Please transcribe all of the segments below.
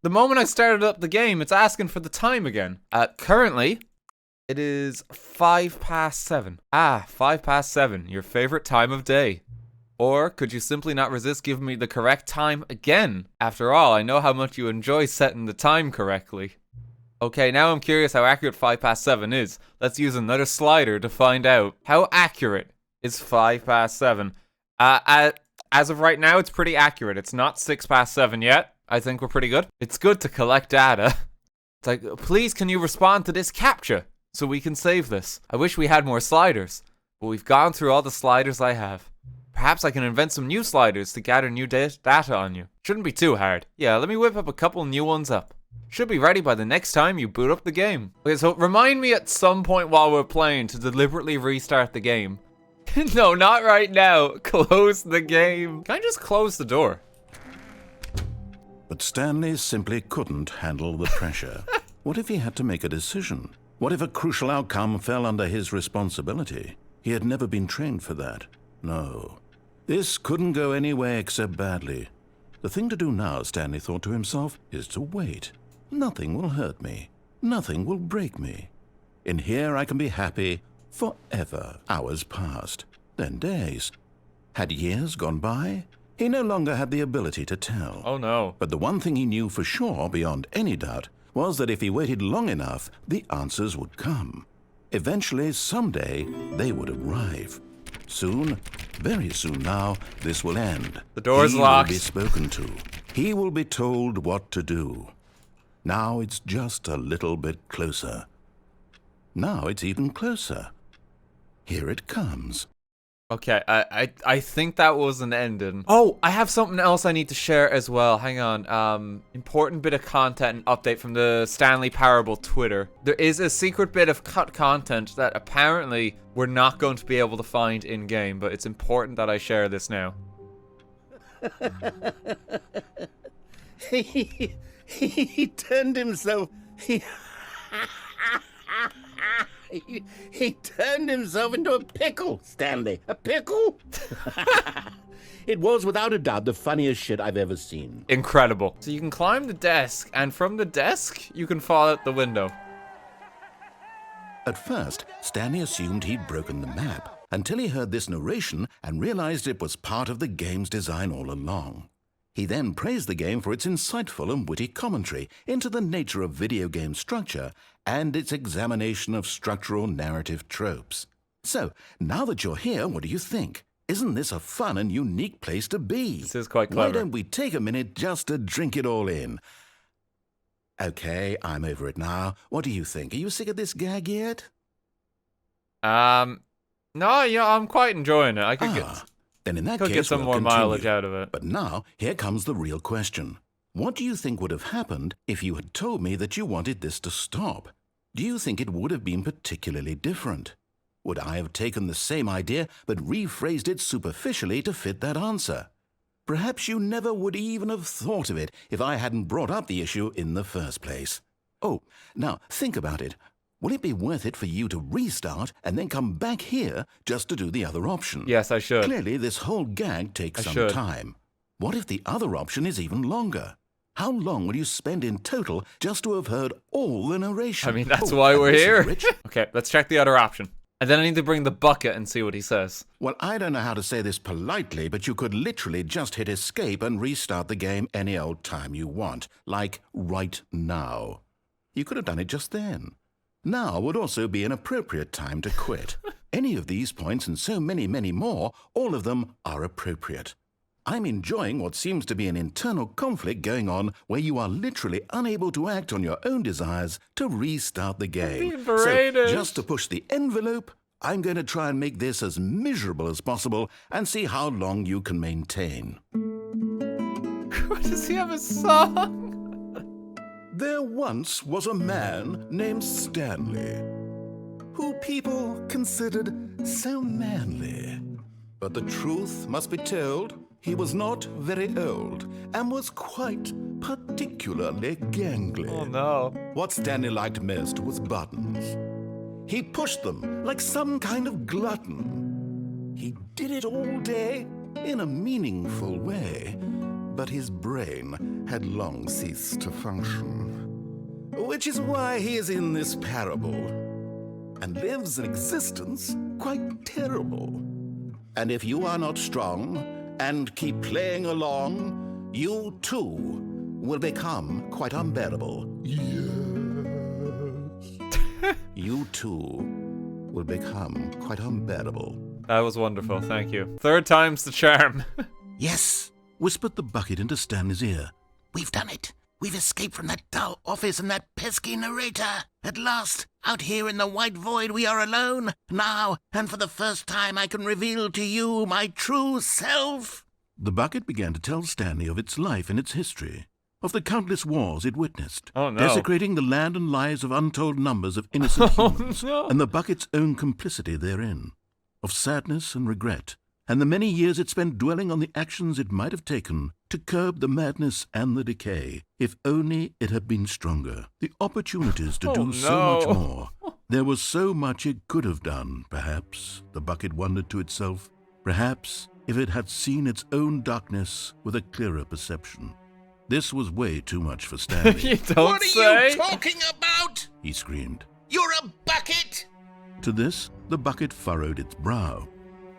The moment I started up the game, it's asking for the time again. Currently, it is 7:05. 7:05, your favorite time of day. Or could you simply not resist giving me the correct time again? After all, I know how much you enjoy setting the time correctly. Okay, now I'm curious how accurate 7:05 is. Let's use another slider to find out. How accurate is 7:05? As of right now, it's pretty accurate. It's not 6:07 yet. I think we're pretty good. It's good to collect data. It's like, please can you respond to this captcha so we can save this? I wish we had more sliders, but we've gone through all the sliders I have. Perhaps I can invent some new sliders to gather new data on you. Shouldn't be too hard. Yeah, let me whip up a couple new ones up. Should be ready by the next time you boot up the game. Okay, so remind me at some point while we're playing to deliberately restart the game. No, not right now. Close the game. Can I just close the door? But Stanley simply couldn't handle the pressure. What if he had to make a decision? What if a crucial outcome fell under his responsibility? He had never been trained for that. No. This couldn't go any way except badly. The thing to do now, Stanley thought to himself, is to wait. Nothing will hurt me. Nothing will break me. In here I can be happy forever. Hours passed, then days. Had years gone by? He no longer had the ability to tell. Oh no. But the one thing he knew for sure, beyond any doubt, was that if he waited long enough, the answers would come. Eventually, someday, they would arrive. Soon, very soon now, this will end. The door's locked. He will be spoken to. He will be told what to do. Now it's just a little bit closer. Now it's even closer. Here it comes. Okay, I think that was an ending. Oh, I have something else I need to share as well. Hang on. Important bit of content and update from the Stanley Parable Twitter. There is a secret bit of cut content that apparently we're not going to be able to find in-game, but it's important that I share this now. He turned himself... He turned himself into a pickle, Stanley. A pickle? It was, without a doubt, the funniest shit I've ever seen. Incredible. So you can climb the desk, and from the desk, you can fall out the window. At first, Stanley assumed he'd broken the map, until he heard this narration and realized it was part of the game's design all along. He then praised the game for its insightful and witty commentary into the nature of video game structure and its examination of structural narrative tropes. So, now that you're here, what do you think? Isn't this a fun and unique place to be? This is quite clever. Why don't we take a minute just to drink it all in? Okay, I'm over it now. What do you think? Are you sick of this gag yet? No, yeah, I'm quite enjoying it. I could Then in that Could case, get some we'll more continue. mileage out of it. But now, here comes the real question. What do you think would have happened if you had told me that you wanted this to stop? Do you think it would have been particularly different? Would I have taken the same idea but rephrased it superficially to fit that answer? Perhaps you never would even have thought of it if I hadn't brought up the issue in the first place. Oh, now think about it. Will it be worth it for you to restart and then come back here just to do the other option? Yes, I should. Clearly, this whole gag takes some time. What if the other option is even longer? How long will you spend in total just to have heard all the narration? I mean, that's why we're here. Rich? Okay, let's check the other option. And then I need to bring the bucket and see what he says. Well, I don't know how to say this politely, but you could literally just hit escape and restart the game any old time you want. Like right now. You could have done it just then. Now would also be an appropriate time to quit. Any of these points and so many, many more, all of them are appropriate. I'm enjoying what seems to be an internal conflict going on where you are literally unable to act on your own desires to restart the game. So, just to push the envelope, I'm going to try and make this as miserable as possible and see how long you can maintain. Does he have a song? There once was a man named Stanley, who people considered so manly. But the truth must be told, he was not very old and was quite particularly gangly. Oh no. What Stanley liked most was buttons. He pushed them like some kind of glutton. He did it all day in a meaningful way, but his brain had long ceased to function. Which is why he is in this parable, and lives an existence quite terrible. And if you are not strong and keep playing along, you too will become quite unbearable. Yes. You too will become quite unbearable. That was wonderful, thank you. Third time's the charm. Yes, whispered the bucket into Stanley's ear. We've done it. We've escaped from that dull office and that pesky narrator. At last, out here in the white void, we are alone. Now, and for the first time, I can reveal to you my true self. The bucket began to tell Stanley of its life and its history, of the countless wars it witnessed, desecrating the land and lives of untold numbers of innocent humans, and the bucket's own complicity therein, of sadness and regret, and the many years it spent dwelling on the actions it might have taken to curb the madness and the decay, if only it had been stronger. The opportunities to do so much more. There was so much it could have done, perhaps, the bucket wondered to itself. Perhaps, if it had seen its own darkness with a clearer perception. This was way too much for Stanley. You don't What say. are you talking about? He screamed. You're a bucket! To this, the bucket furrowed its brow.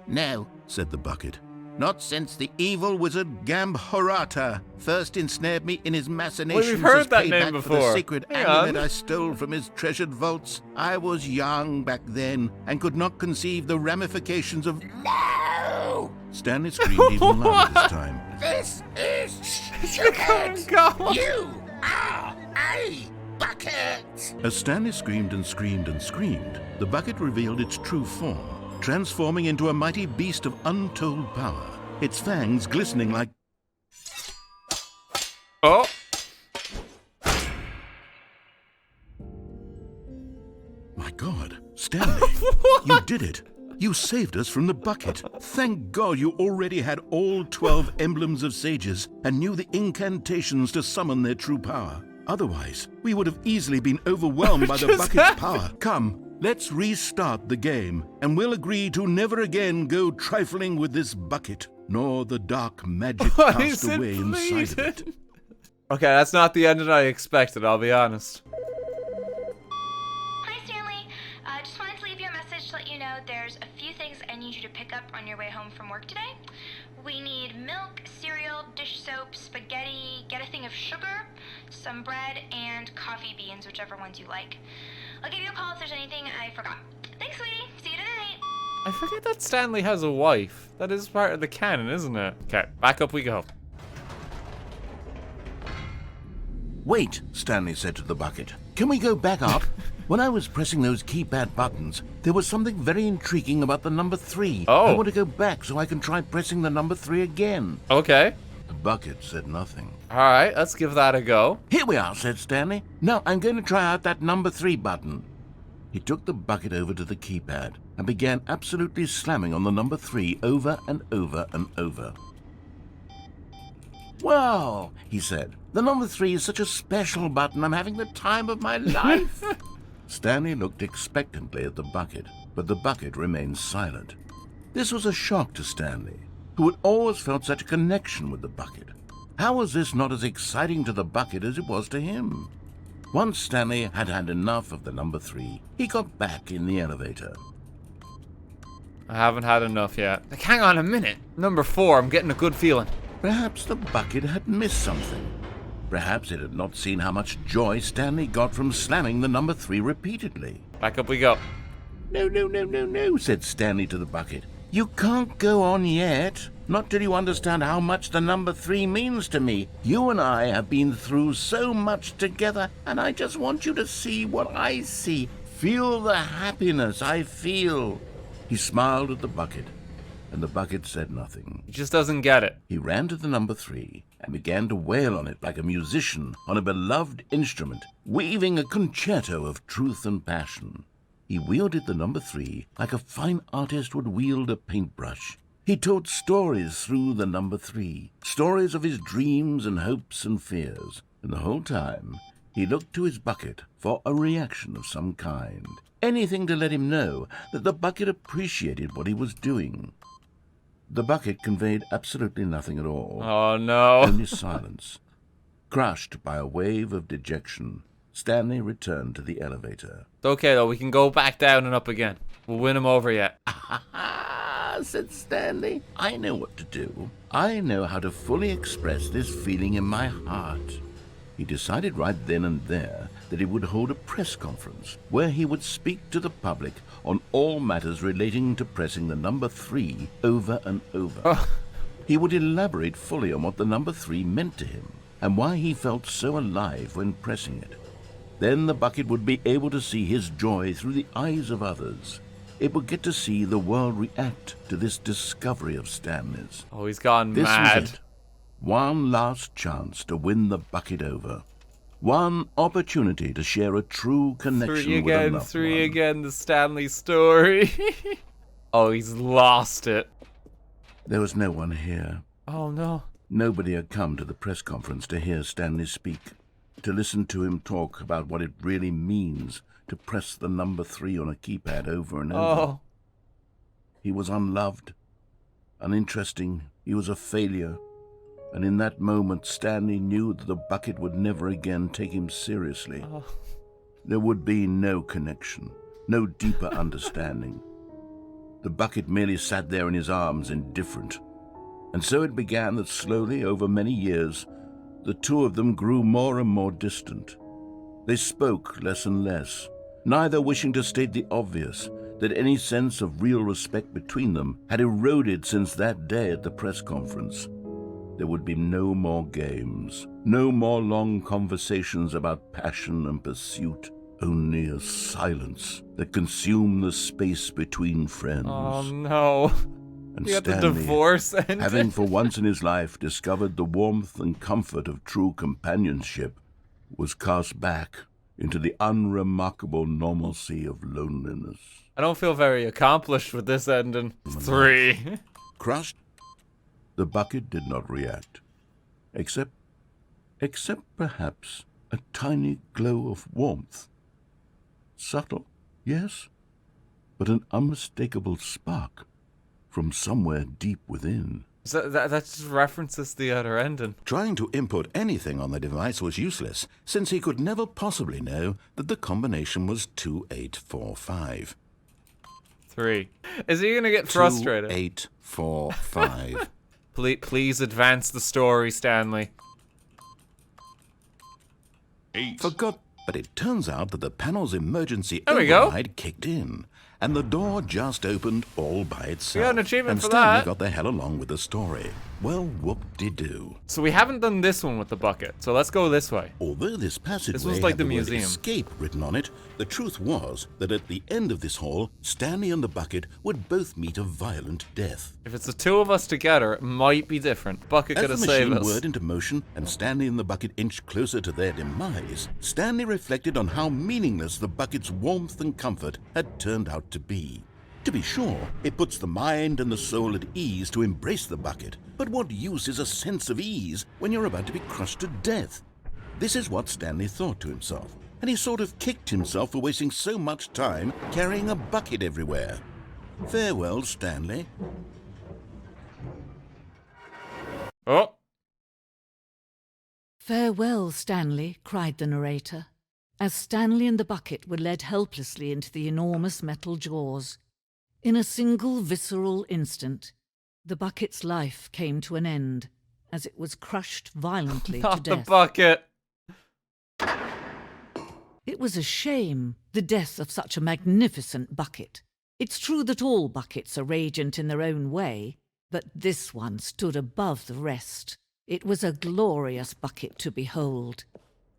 No, Said the bucket. not since the evil wizard Gambhorata first ensnared me in his machinations. Wait, we've heard as that payback name for before. the sacred Hang amulet on. I stole from his treasured vaults. I was young back then and could not conceive the ramifications of... No! Stanley screamed even louder this time. This is God. You are a bucket! As Stanley screamed and screamed and screamed, the bucket revealed its true form, transforming into a mighty beast of untold power, its fangs glistening like... Oh. My God, Stanley, you did it. You saved us from the bucket. Thank God you already had all 12 emblems of sages and knew the incantations to summon their true power. Otherwise, we would have easily been overwhelmed by the just bucket's happened? power. Come, let's restart the game, and we'll agree to never again go trifling with this bucket, nor the dark magic Why cast is it away inside of it. bleeding? Okay, that's not the ending I expected, I'll be honest. Hi, Stanley. Just wanted to leave you a message to let you know there's a few things I need you to pick up on your way home from work today. We need milk, cereal, dish soap, spaghetti, get a thing of sugar, some bread, and coffee beans, whichever ones you like. I'll give you a call if there's anything I forgot. Thanks, sweetie. See you tonight. I forget that Stanley has a wife. That is part of the canon, isn't it? Okay, back up we go. Wait, Stanley said to the bucket. Can we go back up? When I was pressing those keypad buttons, there was something very intriguing about the number 3. Oh. I want to go back so I can try pressing the number 3 again. Okay. The bucket said nothing. Alright, let's give that a go. Here we are, said Stanley. Now I'm going to try out that number 3 button. He took the bucket over to the keypad and began absolutely slamming on the number 3 over and over and over. Well, he said, the number 3 is such a special button. I'm having the time of my life. Stanley looked expectantly at the bucket, but the bucket remained silent. This was a shock to Stanley, who had always felt such a connection with the bucket. How was this not as exciting to the bucket as it was to him? Once Stanley had had enough of the number 3, he got back in the elevator. I haven't had enough yet. Like, hang on a minute. Number 4, I'm getting a good feeling. Perhaps the bucket had missed something. Perhaps it had not seen how much joy Stanley got from slamming the number 3 repeatedly. Back up we go. No, said Stanley to the bucket. You can't go on yet. Not till you understand how much the number 3 means to me. You and I have been through so much together, and I just want you to see what I see. Feel the happiness I feel. He smiled at the bucket, and the bucket said nothing. He just doesn't get it. He ran to the number 3 and began to wail on it like a musician on a beloved instrument, weaving a concerto of truth and passion. He wielded the number 3 like a fine artist would wield a paintbrush. He told stories through the number 3, stories of his dreams and hopes and fears, and the whole time he looked to his bucket for a reaction of some kind, anything to let him know that the bucket appreciated what he was doing. The bucket conveyed absolutely nothing at all. Oh no. Only silence. Crushed by a wave of dejection, Stanley returned to the elevator. It's okay though, we can go back down and up again. We'll win him over yet. Said Stanley. I know what to do. I know how to fully express this feeling in my heart. He decided right then and there that he would hold a press conference where he would speak to the public on all matters relating to pressing the number 3 over and over. He would elaborate fully on what the number 3 meant to him and why he felt so alive when pressing it. Then the bucket would be able to see his joy through the eyes of others. It would get to see the world react to this discovery of Stanley's. Oh, he's gone This mad. was it. One last chance to win the bucket over. One opportunity to share a true connection with a loved Three one. again, the Stanley story. Oh, he's lost it. There was no one here. Oh no. Nobody had come to the press conference to hear Stanley speak, to listen to him talk about what it really means to press the number 3 on a keypad over and over. Oh. He was unloved, uninteresting, he was a failure, and in that moment Stanley knew that the bucket would never again take him seriously. Oh. There would be no connection, no deeper understanding. The bucket merely sat there in his arms, indifferent. And so it began that slowly, over many years, the two of them grew more and more distant. They spoke less and less, neither wishing to state the obvious, that any sense of real respect between them had eroded since that day at the press conference. There would be no more games, no more long conversations about passion and pursuit, only a silence that consumed the space between friends. Oh no. And You got the Stanley, divorce ending. having for once in his life discovered the warmth and comfort of true companionship, was cast back into the unremarkable normalcy of loneliness. I don't feel very accomplished with this ending. 3. Crushed, the bucket did not react, except perhaps a tiny glow of warmth. Subtle, yes, but an unmistakable spark from somewhere deep within. So that just references the other ending. Trying to input anything on the device was useless, since he could never possibly know that the combination was 2845. 3. Is he gonna get frustrated? 2845. Please advance the story, Stanley. 8. Forgot, but it turns out that the panel's emergency There we go. override kicked in, and the door just opened all by itself. got an achievement and for Stanley that. got the hell along with the story. Well, whoop-de-doo. So we haven't done this one with the bucket, so let's go this way. Although this passageway This was like had the word museum. escape written on it, the truth was that at the end of this hall, Stanley and the bucket would both meet a violent death. If it's the two of us together, it might be different. Bucket As could the have saved machine us. whirred into motion and Stanley and the bucket inched closer to their demise, Stanley reflected on how meaningless the bucket's warmth and comfort had turned out to be. To be sure, it puts the mind and the soul at ease to embrace the bucket, but what use is a sense of ease when you're about to be crushed to death? This is what Stanley thought to himself, and he sort of kicked himself for wasting so much time carrying a bucket everywhere. Farewell, Stanley. Oh, "Farewell, Stanley," cried the narrator, as Stanley and the bucket were led helplessly into the enormous metal jaws. In a single visceral instant, the bucket's life came to an end, as it was crushed violently to not the death. bucket. It was a shame, the death of such a magnificent bucket. It's true that all buckets are radiant in their own way, but this one stood above the rest. It was a glorious bucket to behold.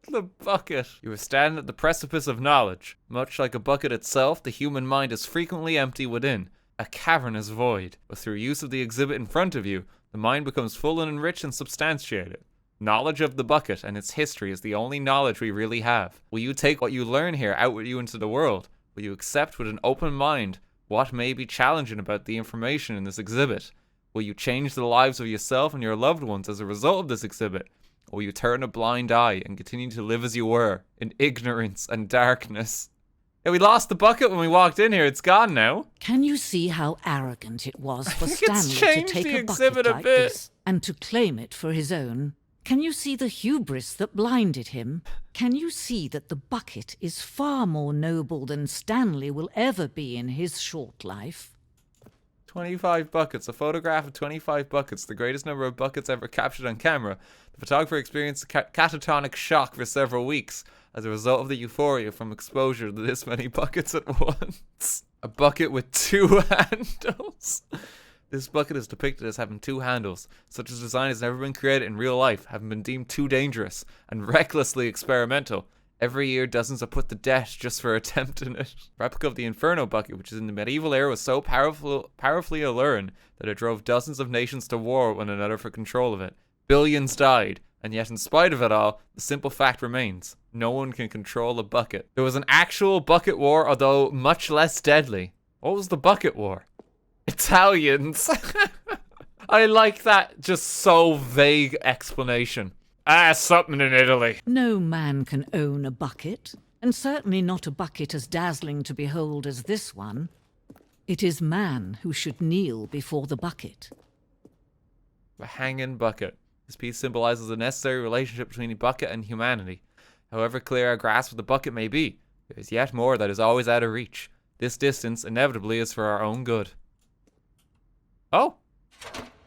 The bucket. You were standing at the precipice of knowledge. Much like a bucket itself, the human mind is frequently empty within, a cavernous void. But through use of the exhibit in front of you, the mind becomes full and enriched and substantiated. Knowledge of the bucket and its history is the only knowledge we really have. Will you take what you learn here out with you into the world? Will you accept with an open mind what may be challenging about the information in this exhibit? Will you change the lives of yourself and your loved ones as a result of this exhibit? Or will you turn a blind eye and continue to live as you were, in ignorance and darkness? Yeah, we lost the bucket when we walked in here. It's gone now. Can you see how arrogant it was for think it's Stanley to changed take the a bucket exhibit a like bit. this and to claim it for his own? Can you see the hubris that blinded him? Can you see that the bucket is far more noble than Stanley will ever be in his short life? 25 buckets. A photograph of 25 buckets. The greatest number of buckets ever captured on camera. The photographer experienced a catatonic shock for several weeks as a result of the euphoria from exposure to this many buckets at once. A bucket with 2 handles. This bucket is depicted as having 2 handles. Such a design has never been created in real life, having been deemed too dangerous and recklessly experimental. Every year, dozens are put to death just for attempting it. A replica of the Inferno bucket, which is in the medieval era, was so powerfully alluring that it drove dozens of nations to war with one another for control of it. Billions died, and yet in spite of it all, the simple fact remains. No one can control a bucket. There was an actual bucket war, although much less deadly. What was the bucket war? Italians. I like that just so vague explanation. Something in Italy. No man can own a bucket, and certainly not a bucket as dazzling to behold as this one. It is man who should kneel before the bucket. A hanging bucket. This piece symbolizes the necessary relationship between the bucket and humanity. However clear our grasp of the bucket may be, there is yet more that is always out of reach. This distance inevitably is for our own good. Oh,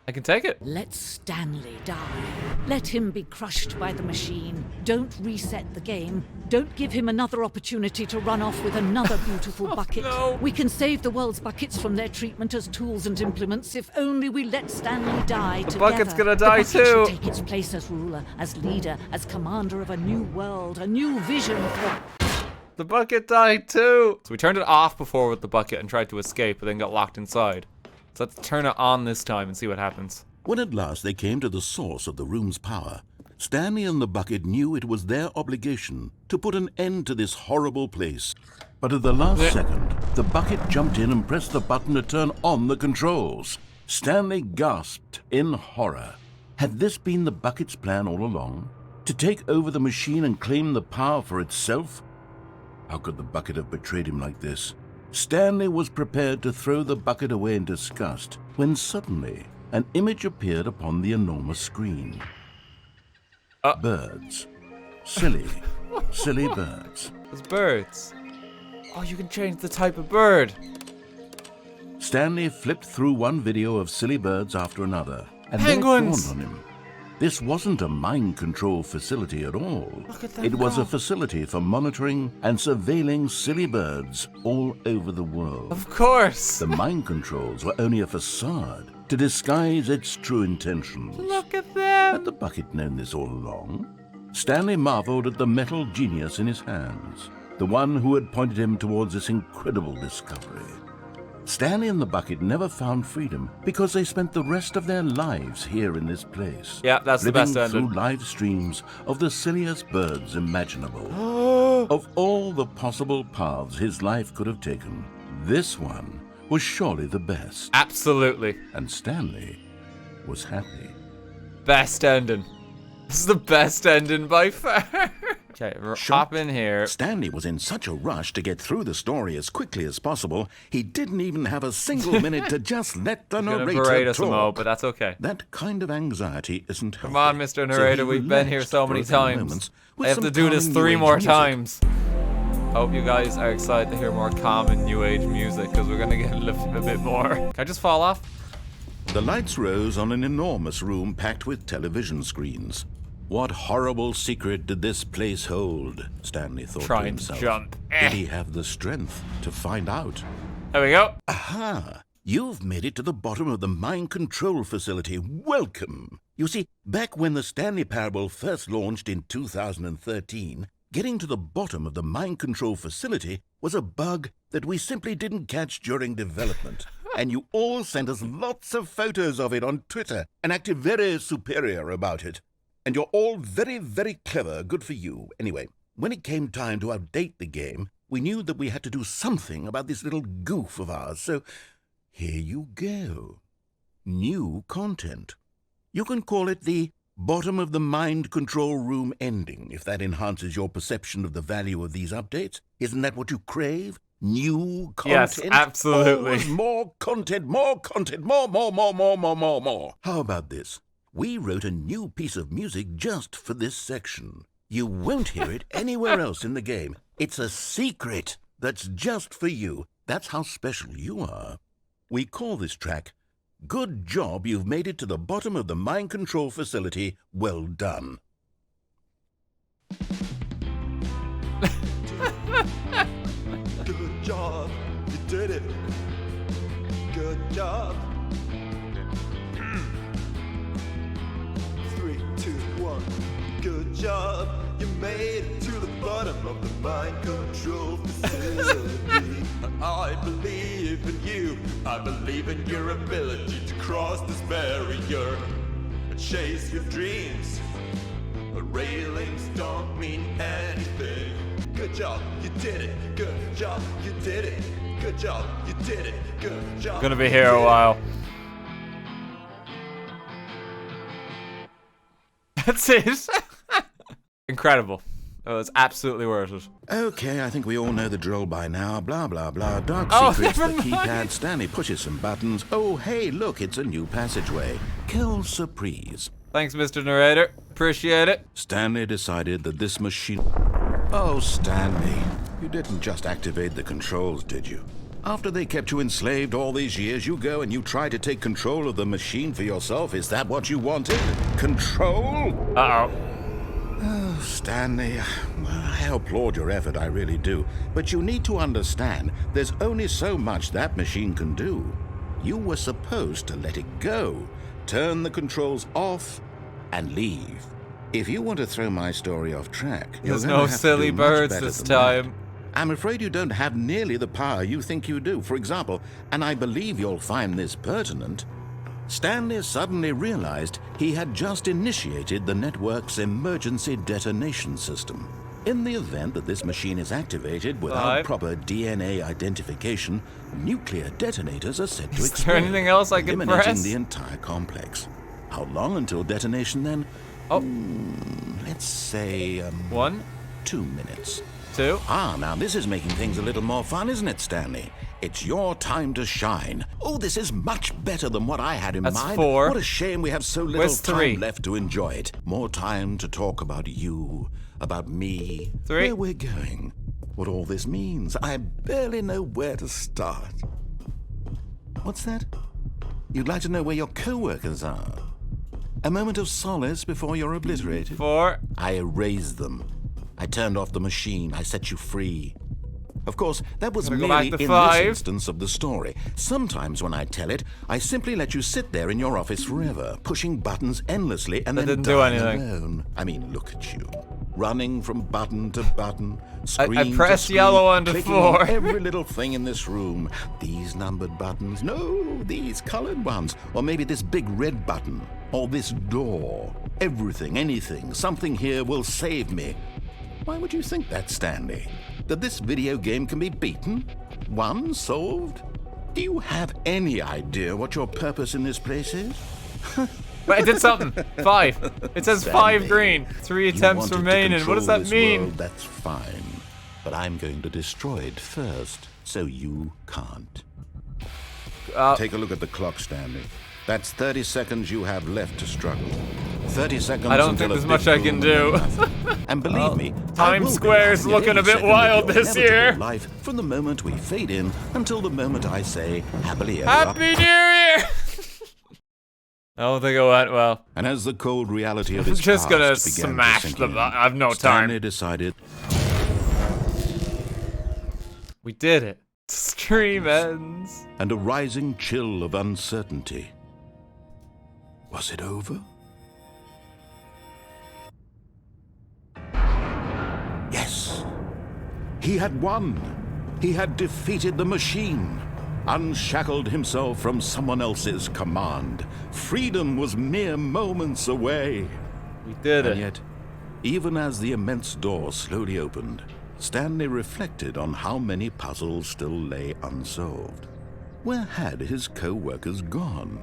I can take it. Let Stanley die. Let him be crushed by the machine. Don't reset the game. Don't give him another opportunity to run off with another beautiful bucket. no. We can save the world's buckets from their treatment as tools and implements if only we let Stanley die The together. bucket's gonna die the bucket too. should take its place as ruler, as leader, as commander of a new world, a new vision for... The bucket died too. So we turned it off before with the bucket and tried to escape, but then got locked inside. So let's turn it on this time and see what happens. When at last they came to the source of the room's power, Stanley and the bucket knew it was their obligation to put an end to this horrible place. But at the last second, the bucket jumped in and pressed the button to turn on the controls. Stanley gasped in horror. Had this been the bucket's plan all along? To take over the machine and claim the power for itself? How could the bucket have betrayed him like this? Stanley was prepared to throw the bucket away in disgust when suddenly an image appeared upon the enormous screen. Birds. Silly, silly birds. There's birds. Oh, you can change the type of bird. Stanley flipped through one video of silly birds after another, and Penguins! then it dawned on him. This wasn't a mind control facility at all. Look at them It was go. a facility for monitoring and surveilling silly birds all over the world. Of course. The mind controls were only a facade to disguise its true intentions. Look at them. Had the bucket known this all along? Stanley marveled at the metal genius in his hands, the one who had pointed him towards this incredible discovery. Stanley and the bucket never found freedom because they spent the rest of their lives here in this place. Yeah, that's the living best through ending. live streams of the silliest birds imaginable. Of all the possible paths his life could have taken, this one was surely the best. Absolutely. And Stanley was happy. Best ending. This is the best ending by far. Okay, hop in here. Stanley was in such a rush to get through the story as quickly as possible, he didn't even have a single minute to just let the You're gonna narrator berate us, talk. Mo, but that's okay. That kind of anxiety isn't healthy. Come on, Mr. So Narrator, he we've been here relaxed so for many a few times. moments with I have some to do this calming 3 New more Age music. times. Hope you guys are excited to hear more common New Age music, because we're gonna get a bit more. Can I just fall off? The lights rose on an enormous room packed with television screens. What horrible secret did this place hold? Stanley thought Try to and himself. jump. Did he have the strength to find out? There we go. Aha! You've made it to the bottom of the mind control facility. Welcome! You see, back when the Stanley Parable first launched in 2013, getting to the bottom of the mind control facility was a bug that we simply didn't catch during development. And you all sent us lots of photos of it on Twitter and acted very superior about it. And you're all very, very clever. Good for you. Anyway, when it came time to update the game, we knew that we had to do something about this little goof of ours, so here you go. New content. You can call it the Bottom of the mind control room ending, if that enhances your perception of the value of these updates. Isn't that what you crave? New content? Yes, absolutely. Always more content, more, more. How about this? We wrote a new piece of music just for this section. You won't hear it anywhere else in the game. It's a secret that's just for you. That's how special you are. We call this track, Good Job You've Made It to the Bottom of the Mind Control Facility. Well done. Good job, you did it. Good job. 3, 2, 1. Good job, you made it to the bottom of the mind control facility. I believe in you. I believe in your ability to cross this barrier and chase your dreams. Railings don't mean anything. Good job, you did it. Good job, you did it. Good job, you did it. Good job. Gonna be here a while. That's it. Incredible. It was absolutely worth it. Okay, I think we all know the drill by now. Blah, blah, blah. Dark Oh, secrets, the never mind. keypad. Stanley pushes some buttons. Oh, hey, look, it's a new passageway. Quelle surprise. Thanks, Mr. Narrator. Appreciate it. Stanley decided that this machine... Oh, Stanley, you didn't just activate the controls, did you? After they kept you enslaved all these years, you go and you try to take control of the machine for yourself. Is that what you wanted? Control? Uh-oh. Oh, Stanley, I applaud your effort, I really do. But you need to understand, there's only so much that machine can do. You were supposed to let it go, turn the controls off, and leave. If you want to throw my story off track, you're There's gonna no have to silly do much birds better this than that. time. I'm afraid you don't have nearly the power you think you do. For example, and I believe you'll find this pertinent, Stanley suddenly realized he had just initiated the network's emergency detonation system. In the event that this machine is activated without Right. proper DNA identification, nuclear detonators are set to Is explode, there anything else I can eliminating press? the entire complex. How long until detonation then? Oh. Let's say 1, 2 minutes. 2. Ah, now this is making things a little more fun, isn't it, Stanley? It's your time to shine. Oh, this is much better than what I had in That's mind. 4. What a shame we have so little Where's 3? time left to enjoy it. More time to talk about you, about me, 3. where we're going, what all this means. I barely know where to start. What's that? You'd like to know where your co-workers are? A moment of solace before you're obliterated. 4. I erased them. I turned off the machine. I set you free. Of course, that was Gotta go merely back to in 5. this instance of the story. Sometimes when I tell it, I simply let you sit there in your office forever, pushing buttons endlessly and That then didn't do dying anything. alone. I mean, look at you. Running from button to button, screen to pressed screen, yellow on to clicking 4. on every little thing in this room. These numbered buttons. No, these colored ones. Or maybe this big red button. Or this door. Everything, anything, something here will save me. Why would you think that, Stanley? That this video game can be beaten? Won? Solved? Do you have any idea what your purpose in this place is? But I did something. 5. It says 5 Stanley, green. 3 you attempts wanted to remaining. What does control that this mean? world, that's fine. But I'm going to destroy it first, so you can't. Take a look at the clock, Stanley. That's 30 seconds you have left to struggle. 30 seconds I don't until think a there's big much I boom can do. and nothing. And believe me, I Times will be Square's laughing at looking every a bit second of wild your this inevitable year. life from the moment we fade in until the moment I say happily ever Happy New Year! I don't think it went well. And as the cold reality of I'm his just gonna past began to smash sink the in, I have no Stanley time. decided We did it. Stream ends. and a rising chill of uncertainty. Was it over? Yes. He had won. He had defeated the machine, unshackled himself from someone else's command. Freedom was mere moments away. We did And it. yet, even as the immense door slowly opened, Stanley reflected on how many puzzles still lay unsolved. Where had his co-workers gone?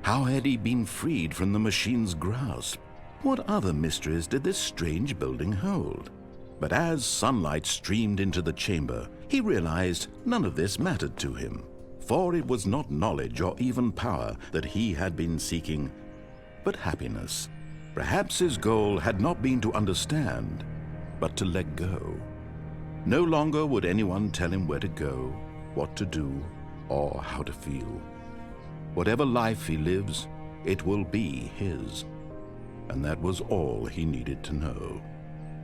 How had he been freed from the machine's grasp? What other mysteries did this strange building hold? But as sunlight streamed into the chamber, he realized none of this mattered to him, for it was not knowledge or even power that he had been seeking, but happiness. Perhaps his goal had not been to understand, but to let go. No longer would anyone tell him where to go, what to do, or how to feel. Whatever life he lives, it will be his. And that was all he needed to know.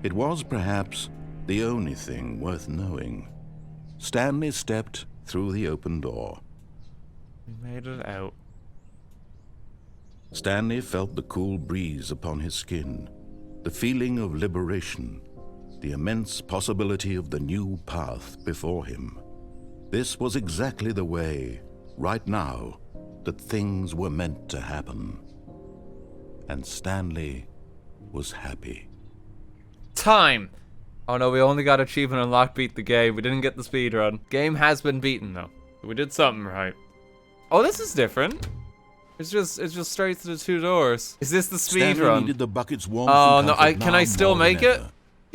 It was perhaps the only thing worth knowing. Stanley stepped through the open door. We made it out. Stanley felt the cool breeze upon his skin, the feeling of liberation, the immense possibility of the new path before him. This was exactly the way, right now, that things were meant to happen. And Stanley was happy. Time! Oh no, we only got achievement unlocked, beat the game. We didn't get the speed run. Game has been beaten though. We did something right. Oh, this is different. It's just straight to the 2 doors. Is this the speed Stanley run? needed the bucket's warmth Oh and no, comfort can now I still more than make it?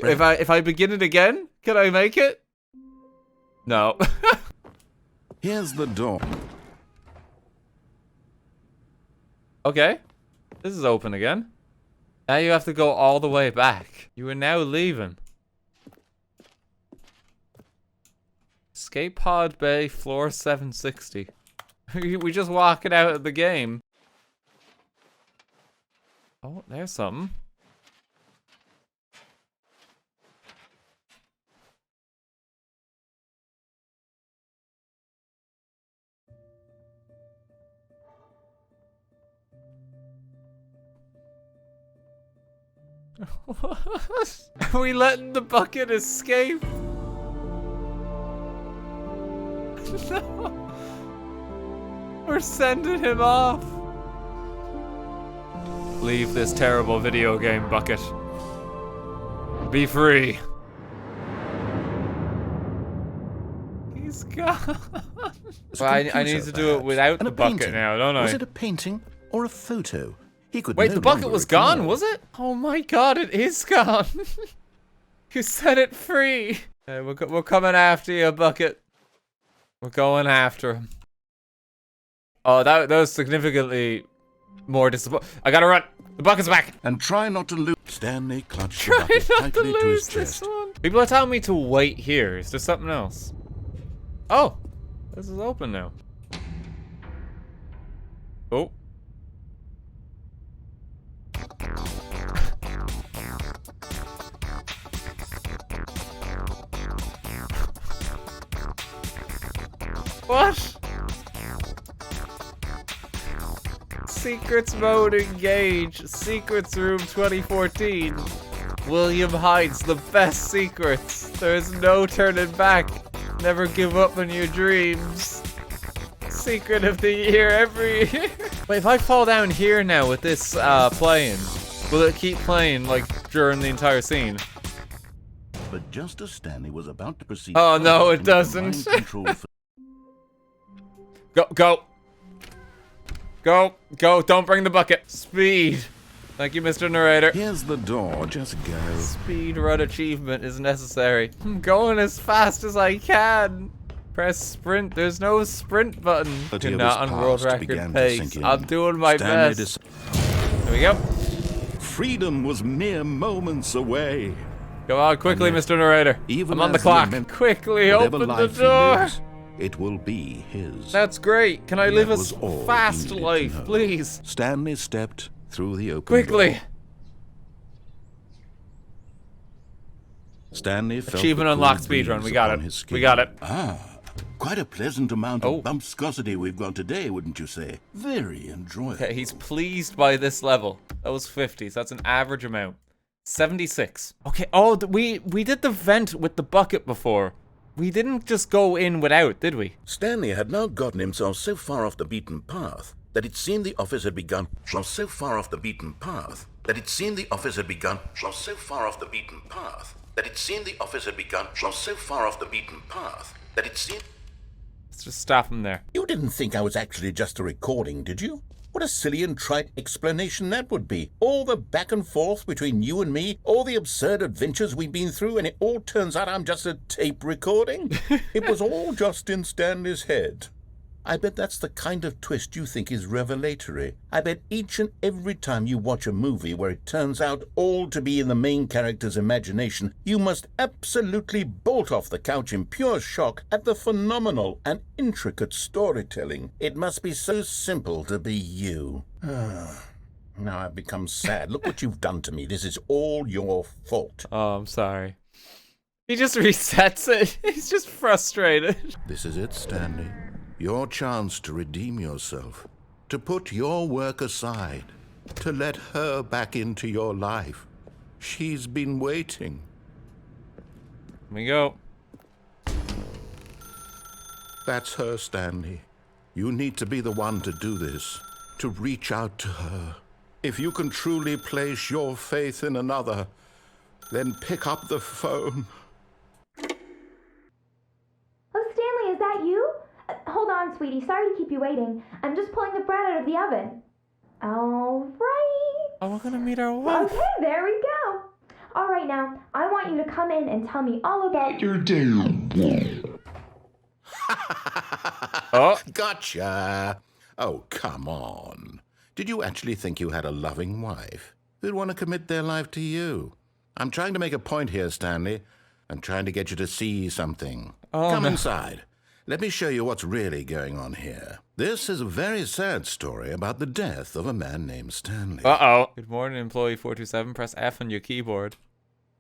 ever. If I begin it again, can I make it? No. Here's the door. Okay. This is open again. Now you have to go all the way back. You are now leaving. Escape pod bay, floor 760. We just walking out of the game. Oh, there's something. What? Are we letting the bucket escape? No. We're sending him off. Leave this terrible video game, bucket. Be free. He's gone. Well, I need to do it without And the a bucket painting. now, don't I? Was it a painting or a photo? He could Wait, no the bucket longer was recall. gone, was it? Oh my god, it is gone. You set it free. Hey, we're coming after you, bucket. We're going after him. Oh, that was significantly more disappointing. I gotta run. The bucket's back. And try not to lose. Stanley clutched the Try bucket not to tightly to his lose this chest. one. People are telling me to wait here. Is there something else? Oh, this is open now. Oh. What? Secrets mode engage. Secrets room 2014. William hides the best secrets. There is no turning back. Never give up on your dreams. Secret of the year every year. Wait, if I fall down here now with this playing, will it keep playing like during the entire scene? But just as Stanley was about to proceed... Oh, no, it into the doesn't. mind-controlled Go. Don't bring the bucket. Speed. Thank you, Mr. Narrator. Here's the door, just go. Speed run achievement is necessary. I'm going as fast as I can. Press sprint. There's no sprint button. But You're not his on world past record began to pace. sink in. I'm doing my Stanley best. There we go. Freedom was mere moments away. Go on quickly, And Mr. Narrator. even I'm on the as clock. immense- Quickly Whatever open the life he door. lives, it will be his. That's great. Can I And live that a was all he fast needed to life, know. please? Stanley stepped through the open Quickly. door. Stanley felt Achievement the unlocked cool speedrun. We breeze got upon it. his skin. We got it. Ah, quite a pleasant amount Oh. of bumpscosity we've got today, wouldn't you say? Very enjoyable. Okay, he's pleased by this level. That was 50, so that's an average amount. 76. Okay, oh, we did the vent with the bucket before. We didn't just go in without, did we? Stanley had now gotten himself so far off the beaten path that it seemed the office had begun. So far off the beaten path that it seemed the office had begun. So far off the beaten path that it seemed the office had begun. So far off the beaten path that it seemed. Let's just stop him there. You didn't think I was actually just a recording, did you? What a silly and trite explanation that would be. All the back and forth between you and me, all the absurd adventures we've been through, and it all turns out I'm just a tape recording? It was all just in Stanley's head. I bet that's the kind of twist you think is revelatory. I bet each and every time you watch a movie where it turns out all to be in the main character's imagination, you must absolutely bolt off the couch in pure shock at the phenomenal and intricate storytelling. It must be so simple to be you. Now I've become sad. Look what you've done to me. This is all your fault. Oh, I'm sorry. He just resets it. He's just frustrated. This is it, Stanley. Your chance to redeem yourself, to put your work aside, to let her back into your life. She's been waiting. Here we go. That's her, Stanley. You need to be the one to do this, to reach out to her. If you can truly place your faith in another, then pick up the phone. Oh, Stanley, is that you? Hold on, sweetie. Sorry to keep you waiting. I'm just pulling the bread out of the oven. All right. Oh, we're gonna meet our wife. Okay, there we go. All right, now, I want you to come in and tell me all about your day. Oh. Gotcha. Oh, come on. Did you actually think you had a loving wife who'd want to commit their life to you? I'm trying to make a point here, Stanley. I'm trying to get you to see something. Oh, Come no. inside. Let me show you what's really going on here. This is a very sad story about the death of a man named Stanley. Uh-oh. Good morning, employee 427. Press F on your keyboard.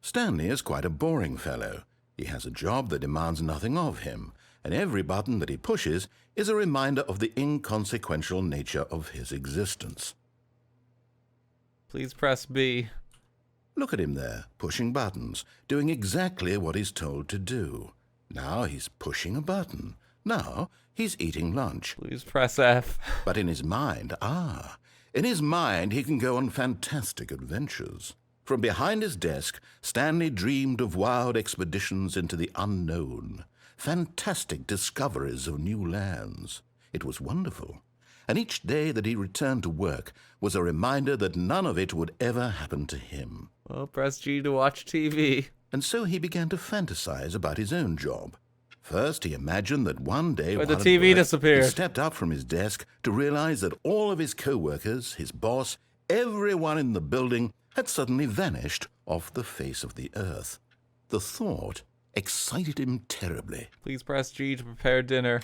Stanley is quite a boring fellow. He has a job that demands nothing of him, and every button that he pushes is a reminder of the inconsequential nature of his existence. Please press B. Look at him there, pushing buttons, doing exactly what he's told to do. Now he's pushing a button. Now he's eating lunch. Please press F. But in his mind, he can go on fantastic adventures. From behind his desk, Stanley dreamed of wild expeditions into the unknown, fantastic discoveries of new lands. It was wonderful. And each day that he returned to work was a reminder that none of it would ever happen to him. Well, press G to watch TV. And so he began to fantasize about his own job. First, he imagined that one day Where while the at TV work, disappeared. he stepped up from his desk to realize that all of his co-workers, his boss, everyone in the building had suddenly vanished off the face of the earth. The thought excited him terribly. Please press G to prepare dinner.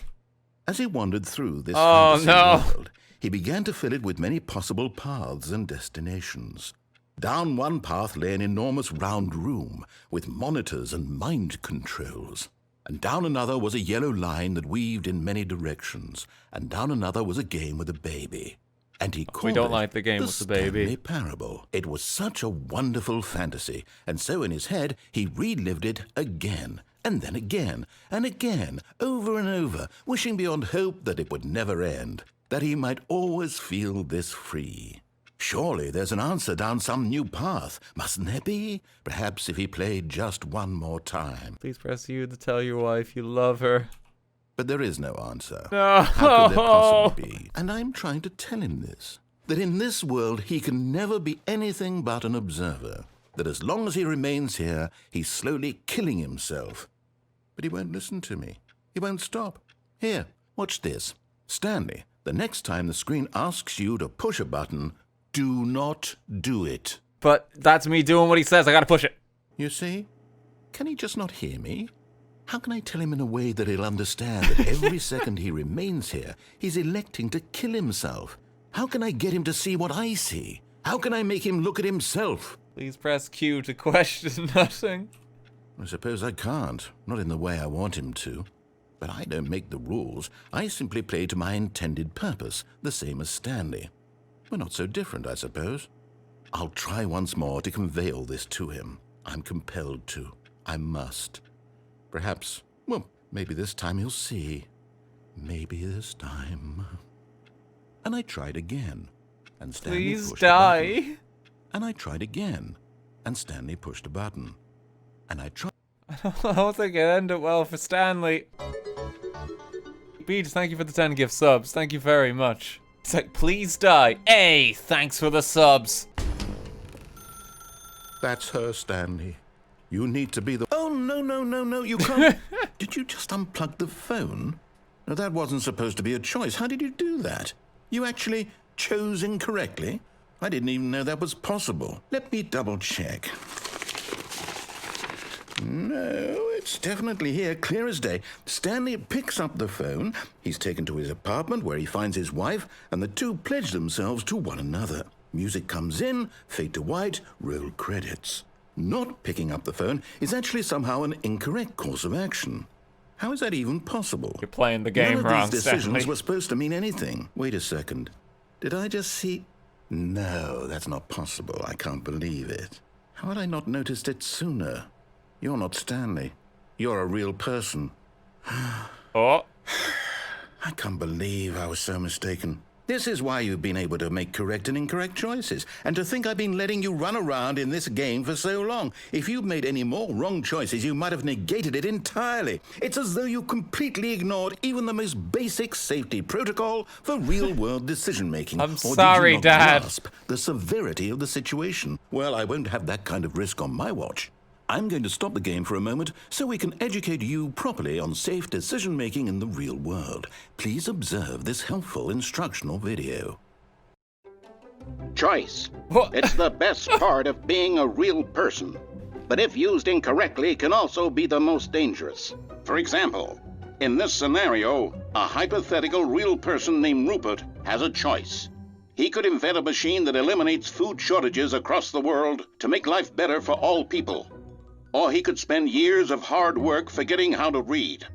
As he wandered through this Oh, fantasy no. world, he began to fill it with many possible paths and destinations. Down one path lay an enormous round room with monitors and mind controls. And down another was a yellow line that weaved in many directions. And down another was a game with a baby. And he called don't it like the game with the baby. Stanley Parable. It was such a wonderful fantasy, and so in his head he relived it again, and then again, and again, over and over, wishing beyond hope that it would never end, that he might always feel this free. Surely there's an answer down some new path, mustn't there be? Perhaps if he played just one more time. Please press U to tell your wife you love her. But there is no answer. No. How could there possibly be? And I'm trying to tell him this, that in this world he can never be anything but an observer, that as long as he remains here, he's slowly killing himself. But he won't listen to me. He won't stop. Here, watch this. Stanley, the next time the screen asks you to push a button, do not do it. But that's me doing what he says. I gotta push it. You see? Can he just not hear me? How can I tell him in a way that he'll understand that every second he remains here, he's electing to kill himself? How can I get him to see what I see? How can I make him look at himself? Please press Q to question nothing. I suppose I can't, not in the way I want him to. But I don't make the rules. I simply play to my intended purpose, the same as Stanley. We're not so different, I suppose. I'll try once more to convey all this to him. I'm compelled to. I must. Perhaps, well, maybe this time he'll see. Maybe this time. And I tried again. And Stanley Please pushed a button. die. And I tried again. And Stanley pushed a button. And I tried. I don't think it ended well for Stanley. Beach, thank you for the 10 gift subs. Thank you very much. It's like, please die. Hey, thanks for the subs. That's her, Stanley. You need to be the... Oh, no, you can't... Did you just unplug the phone? No, that wasn't supposed to be a choice. How did you do that? You actually chose incorrectly? I didn't even know that was possible. Let me double check. No, it's definitely here, clear as day. Stanley picks up the phone. He's taken to his apartment where he finds his wife, and the two pledge themselves to one another. Music comes in, fade to white, roll credits. Not picking up the phone is actually somehow an incorrect course of action. How is that even possible? You're playing the game None of wrong, these decisions Stanley. were supposed to mean anything. Wait a second. Did I just see... No, that's not possible. I can't believe it. How had I not noticed it sooner? You're not Stanley. You're a real person. Oh. I can't believe I was so mistaken. This is why you've been able to make correct and incorrect choices. And to think I've been letting you run around in this game for so long. If you'd made any more wrong choices, you might have negated it entirely. It's as though you completely ignored even the most basic safety protocol for real-world decision-making. I'm Or sorry, did you not Dad. grasp the severity of the situation? Well, I won't have that kind of risk on my watch. I'm going to stop the game for a moment so we can educate you properly on safe decision-making in the real world. Please observe this helpful instructional video. Choice. What? It's the best part of being a real person. But if used incorrectly, can also be the most dangerous. For example, in this scenario, a hypothetical real person named Rupert has a choice. He could invent a machine that eliminates food shortages across the world to make life better for all people. Or he could spend years of hard work forgetting how to read.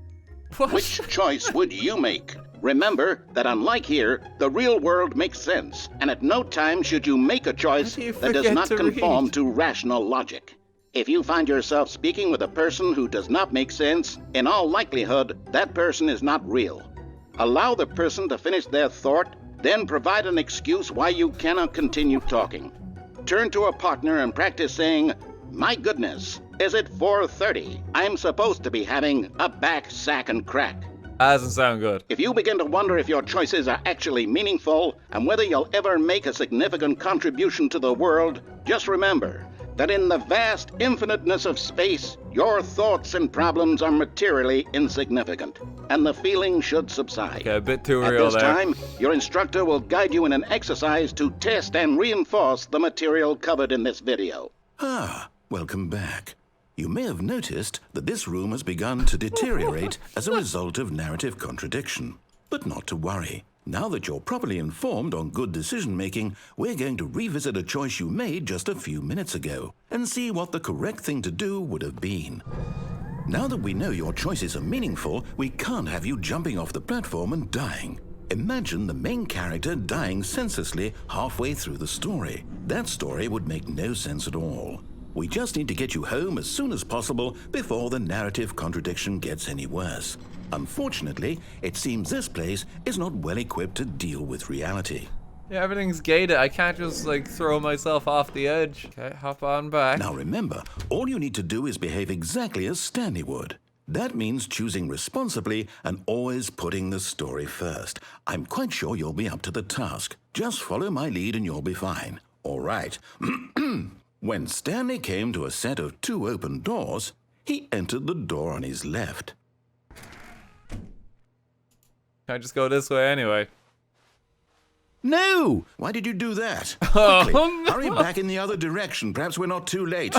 What? Which choice would you make? Remember that unlike here, the real world makes sense, and at no time should you make a choice How do you that does forget not to conform read? to rational logic. If you find yourself speaking with a person who does not make sense, in all likelihood, that person is not real. Allow the person to finish their thought, then provide an excuse why you cannot continue talking. Turn to a partner and practice saying, "My goodness, is it 4:30? I'm supposed to be having a back, sack, and crack." That doesn't sound good. If you begin to wonder if your choices are actually meaningful and whether you'll ever make a significant contribution to the world, just remember that in the vast infiniteness of space, your thoughts and problems are materially insignificant, and the feeling should subside. Okay, a bit too At real this there. time, your instructor will guide you in an exercise to test and reinforce the material covered in this video. Ah, welcome back. You may have noticed that this room has begun to deteriorate as a result of narrative contradiction. But not to worry. Now that you're properly informed on good decision-making, we're going to revisit a choice you made just a few minutes ago and see what the correct thing to do would have been. Now that we know your choices are meaningful, we can't have you jumping off the platform and dying. Imagine the main character dying senselessly halfway through the story. That story would make no sense at all. We just need to get you home as soon as possible before the narrative contradiction gets any worse. Unfortunately, it seems this place is not well equipped to deal with reality. Yeah, everything's gated. I can't just, like, throw myself off the edge. Okay, hop on back. Now remember, all you need to do is behave exactly as Stanley would. That means choosing responsibly and always putting the story first. I'm quite sure you'll be up to the task. Just follow my lead and you'll be fine. All right. When Stanley came to a set of 2 open doors, he entered the door on his left. Can I just go this way anyway? No! Why did you do that? Oh, Quickly, no. hurry back in the other direction. Perhaps we're not too late.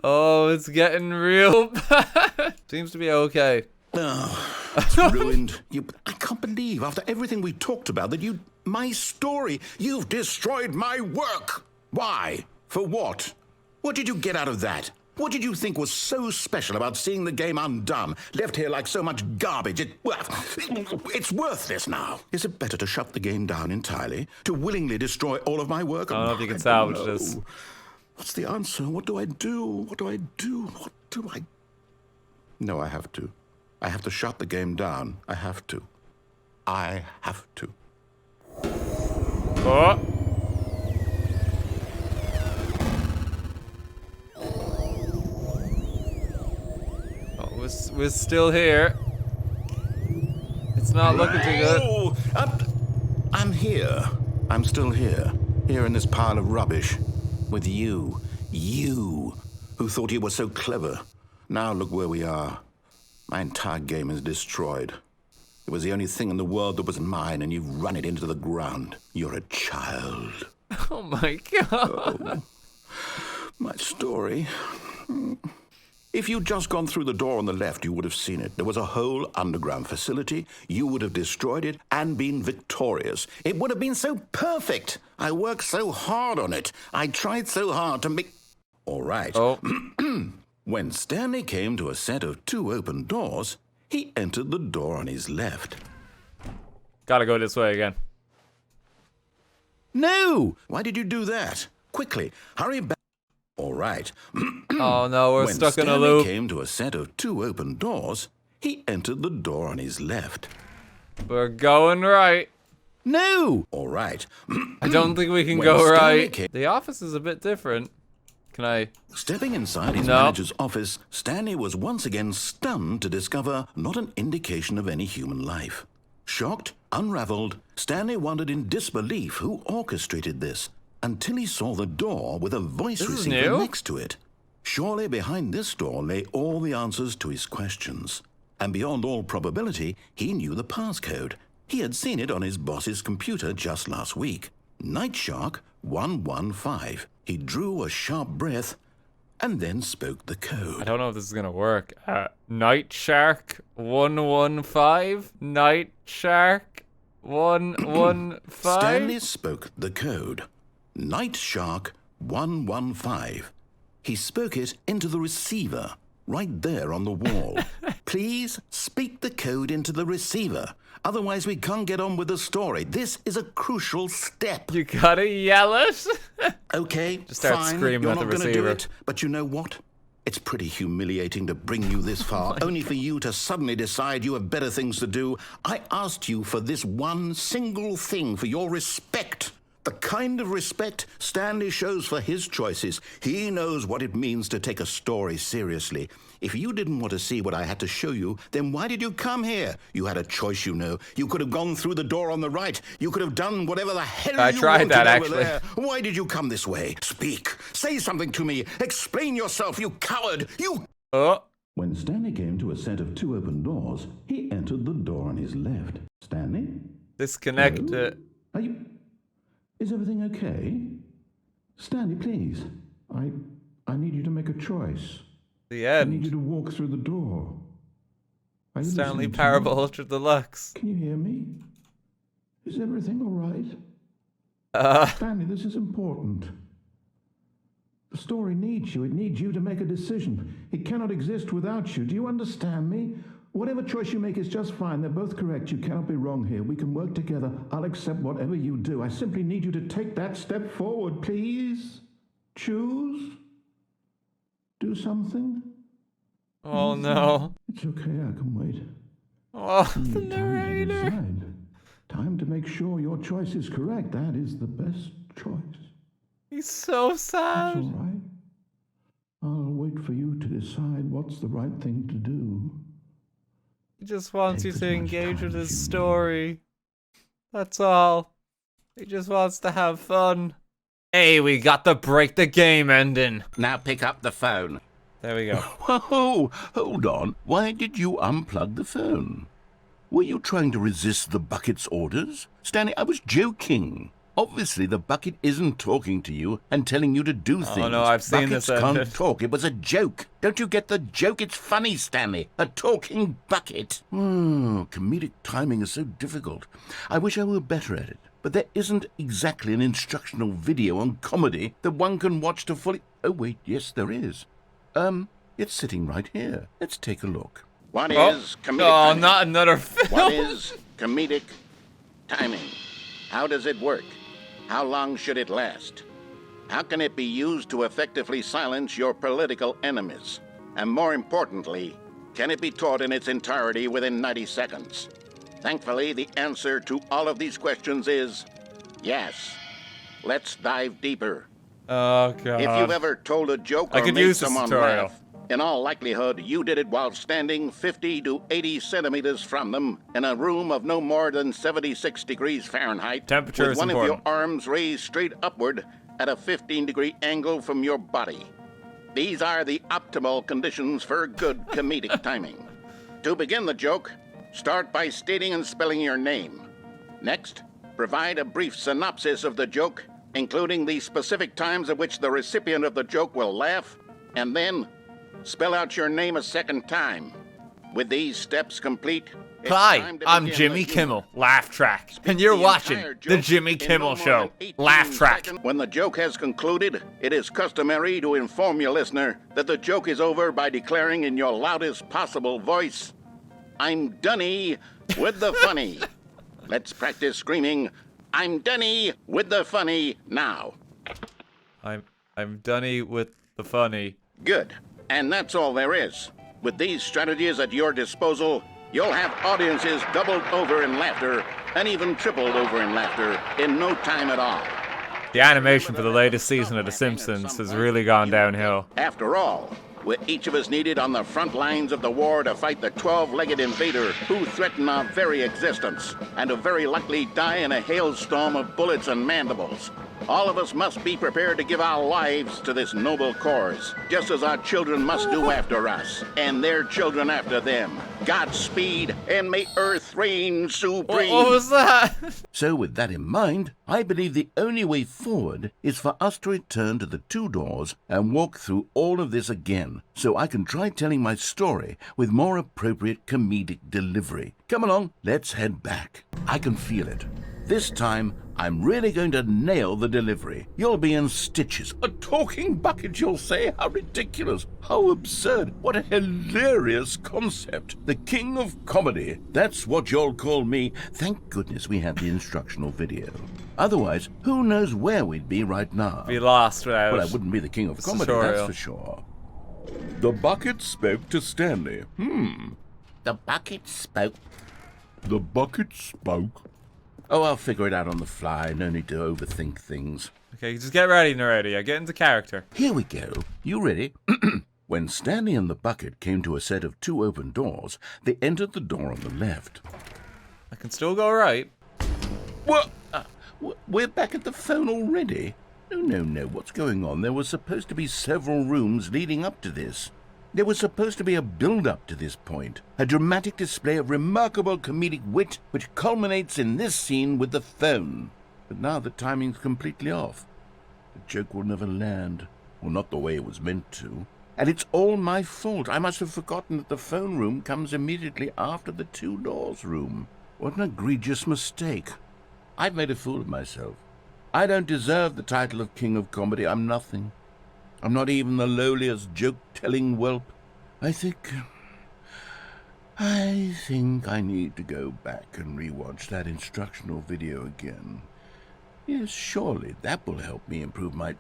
Oh, it's getting real bad. Seems to be okay. Oh, it's ruined. I can't believe, after everything we talked about, that my story, you've destroyed my work. Why? For what? What did you get out of that? What did you think was so special about seeing the game undone, left here like so much garbage? It's worthless now. Is it better to shut the game down entirely? To willingly destroy all of my work? I don't know if you can I salvage don't this. know. What's the answer? What do I do? What do I do? What do I... No, I have to. I have to shut the game down. I have to. I have to. Oh. We're still here. It's not looking too good. Oh, here. I'm still here. Here in this pile of rubbish. With you. You, who thought you were so clever. Now look where we are. My entire game is destroyed. It was the only thing in the world that was mine, and you've run it into the ground. You're a child. Oh my god. Oh, my story. If you'd just gone through the door on the left, you would have seen it. There was a whole underground facility. You would have destroyed it and been victorious. It would have been so perfect. I worked so hard on it. I tried so hard to make... All right. Oh. When Stanley came to a set of 2 open doors, he entered the door on his left. Gotta go this way again. No! Why did you do that? Quickly, hurry back. All right. Oh no, we're When stuck in a Stanley loop. came to a set of 2 open doors, he entered the door on his left. We're going right. No! All right. I don't think we can When go Stanley right. came- The office is a bit different. Can I? Stepping inside his No. manager's office, Stanley was once again stunned to discover not an indication of any human life. Shocked, unraveled, Stanley wondered in disbelief who orchestrated this, until he saw the door with a voice This is receiver new? next to it. Surely behind this door lay all the answers to his questions. And beyond all probability, he knew the passcode. He had seen it on his boss's computer just last week. Night Shark 115. He drew a sharp breath and then spoke the I code. don't know if this is gonna work. Night Shark 115. Night Shark 115. Stanley spoke the code. Night Shark 115. He spoke it into the receiver, right there on the wall. Please speak the code into the receiver. Otherwise, we can't get on with the story. This is a crucial step. You gotta yell it. Okay, Just start fine. screaming You're at the not gonna do receiver. it, but you know what? It's pretty humiliating to bring you this far, only for you to suddenly decide you have better things to do. I asked you for this one single thing, for your respect. The kind of respect Stanley shows for his choices. He knows what it means to take a story seriously. If you didn't want to see what I had to show you, then why did you come here? You had a choice, you know. You could have gone through the door on the right. You could have done whatever the hell I you tried wanted that, over actually. there. Why did you come this way? Speak. Say something to me. Explain yourself, you coward. You... Oh. When Stanley came to a set of 2 open doors, he entered the door on his left. Stanley? Disconnect Hello? it. Are you... Is everything okay? Stanley, please. I need you to make a choice. The I need you end. to walk through the door. Are you Stanley listening to Parable me? Ultra Deluxe. Can you hear me? Is everything all right? Stanley, this is important. The story needs you. It needs you to make a decision. It cannot exist without you. Do you understand me? Whatever choice you make is just fine. They're both correct. You cannot be wrong here. We can work together. I'll accept whatever you do. I simply need you to take that step forward, please. Choose. Do something. Oh no. It's okay. I can wait. Oh, You the need time to narrator. decide. Time to make sure your choice is correct. That is the best choice. He's so That's all sad. right. I'll wait for you to decide what's the right thing to do. He just wants you Take to as much engage time with as his you need. story. That's all. He just wants to have fun. Hey, we got the break the game ending. Now pick up the phone. There we go. Whoa, hold on. Why did you unplug the phone? Were you trying to resist the bucket's orders? Stanley, I was joking. Obviously, the bucket isn't talking to you and telling you to do things. no, I've seen Buckets this can't ended. talk. It was a joke. Don't you get the joke? It's funny, Stanley. A talking bucket. Comedic timing is so difficult. I wish I were better at it. But there isn't exactly an instructional video on comedy that one can watch to fully... Oh, wait, yes, there is. It's sitting right here. Let's take a look. What Oh, is comedic oh timing? not another film. What is comedic timing? How does it work? How long should it last? How can it be used to effectively silence your political enemies? And more importantly, can it be taught in its entirety within 90 seconds? Thankfully, the answer to all of these questions is yes. Let's dive deeper. Oh god. If you've ever told a joke I or could made use this someone tutorial. laugh, In all likelihood, you did it while standing 50 to 80 centimeters from them in a room of no more than 76 degrees Fahrenheit. Temperature with is one important. of your arms raised straight upward at a 15-degree angle from your body. These are the optimal conditions for good comedic timing. To begin the joke, start by stating and spelling your name. Next, provide a brief synopsis of the joke, including the specific times at which the recipient of the joke will laugh, and then spell out your name a second time. With these steps complete, it's Hi, time to I'm begin Jimmy the humor. Kimmel, Laugh Track, Speak and you're the watching entire the joke Jimmy in Kimmel no more Show, than 18 Laugh Track. seconds. When the joke has concluded, it is customary to inform your listener that the joke is over by declaring in your loudest possible voice, "I'm Doney with the funny." Let's practice screaming, "I'm Doney with the funny" now. I'm Doney with the funny. Good. And that's all there is. With these strategies at your disposal, you'll have audiences doubled over in laughter and even tripled over in laughter in no time at all. The animation for the latest season of The Simpsons has really gone downhill. After all, we're each of us needed on the front lines of the war to fight the 12-legged invader who threaten our very existence and who very likely die in a hailstorm of bullets and mandibles. All of us must be prepared to give our lives to this noble cause, just as our children must do after us, and their children after them. Godspeed, and may Earth reign supreme. What was that? So with that in mind, I believe the only way forward is for us to return to the two doors and walk through all of this again, so I can try telling my story with more appropriate comedic delivery. Come along, let's head back. I can feel it. This time, I'm really going to nail the delivery. You'll be in stitches. A talking bucket, you'll say? How ridiculous. How absurd. What a hilarious concept. The king of comedy. That's what you'll call me. Thank goodness we had the instructional video. Otherwise, who knows where we'd be right now. Be lost without. Well, I wouldn't be the king of the comedy, tutorial. that's for sure. The bucket spoke to Stanley. The bucket spoke. The bucket spoke. Oh, I'll figure it out on the fly. No need to overthink things. Okay, just get ready, narrator. Get into character. Here we go. You ready? When Stanley and the bucket came to a set of two open doors, they entered the door on the left. I can still go right. What? We're back at the phone already? No. What's going on? There were supposed to be several rooms leading up to this. There was supposed to be a build-up to this point, a dramatic display of remarkable comedic wit which culminates in this scene with the phone. But now the timing's completely off. The joke will never land, or not the way it was meant to. And it's all my fault. I must have forgotten that the phone room comes immediately after the two doors room. What an egregious mistake. I've made a fool of myself. I don't deserve the title of King of Comedy. I'm nothing. I'm not even the lowliest joke-telling whelp. I think I need to go back and rewatch that instructional video again. Yes, surely that will help me improve my...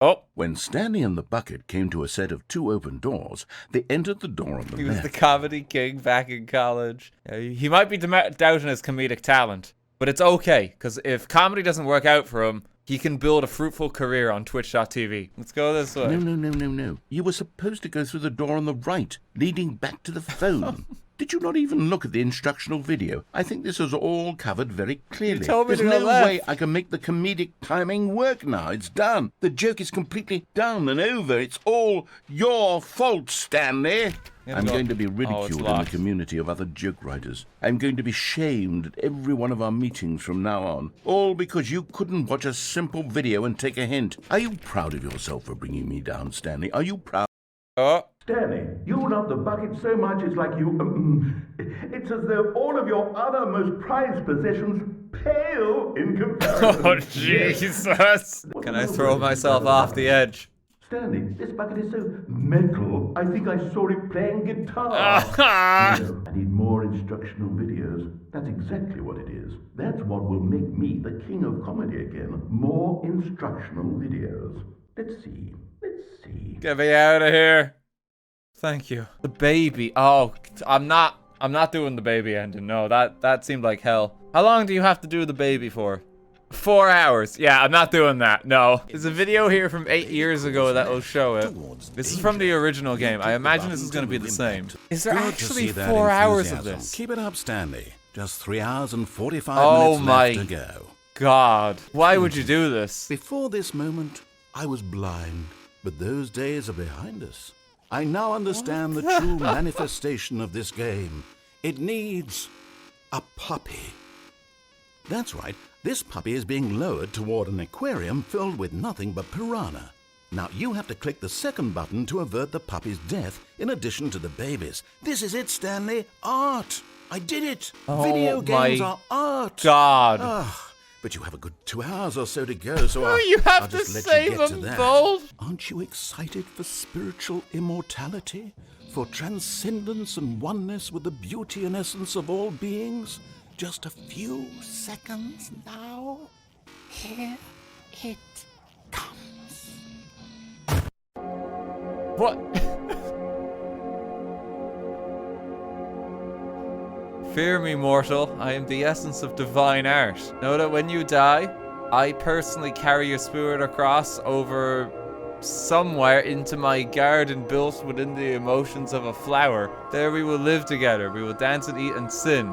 Oh, When Stanley and the bucket came to a set of two open doors, they entered the door on the he was left. the comedy king back in college. He might be doubting his comedic talent, but it's okay, because if comedy doesn't work out for him, he can build a fruitful career on Twitch.tv. Let's go this way. No. You were supposed to go through the door on the right, leading back to the phone. Did you not even look at the instructional video? I think this is all covered very clearly. You told me There's to no go left. way I can make the comedic timing work now. It's done. The joke is completely done and over. It's all your fault, Stanley. I'm going to be ridiculed in the locked. community of other joke writers. I'm going to be shamed at every one of our meetings from now on. All because you couldn't watch a simple video and take a hint. Are you proud of yourself for bringing me down, Stanley? Are you proud? Oh, Stanley, you love the bucket so much it's like you... it's as though all of your other most prized possessions pale in comparison. oh Jesus. Can I throw myself off the edge? Stanley, this bucket is so metal, I think I saw it playing guitar. No, I need more instructional videos. That's exactly what it is. That's what will make me the king of comedy again. More instructional videos. Let's see. Get me out of here. Thank you. The baby. Oh, I'm not doing the baby ending. No, that seemed like hell. How long do you have to do the baby for? 4 hours. Yeah, I'm not doing that. No. There's a video here from 8 years ago that will show it. This is from the original game. I imagine this is going to be the same. Is there actually 4 hours of this? Keep it up, Stanley. Just 3 hours and 45 Oh minutes my left to go. God. Why would you do this? Before this moment, I was blind, but those days are behind us. I now understand the true manifestation of this game. It needs a puppy. That's right. This puppy is being lowered toward an aquarium filled with nothing but piranha. Now you have to click the second button to avert the puppy's death in addition to the baby's. This is it, Stanley. Art. I did it. Oh, Video games are art. God. But you have a good 2 hours or so to go, so You have I'll to just let save you get to them that. both. Aren't you excited for spiritual immortality? For transcendence and oneness with the beauty and essence of all beings? Just a few seconds now. Here it comes. What? Fear me, mortal. I am the essence of divine art. Know that when you die, I personally carry your spirit across over somewhere into my garden built within the emotions of a flower. There we will live together. We will dance and eat and sin.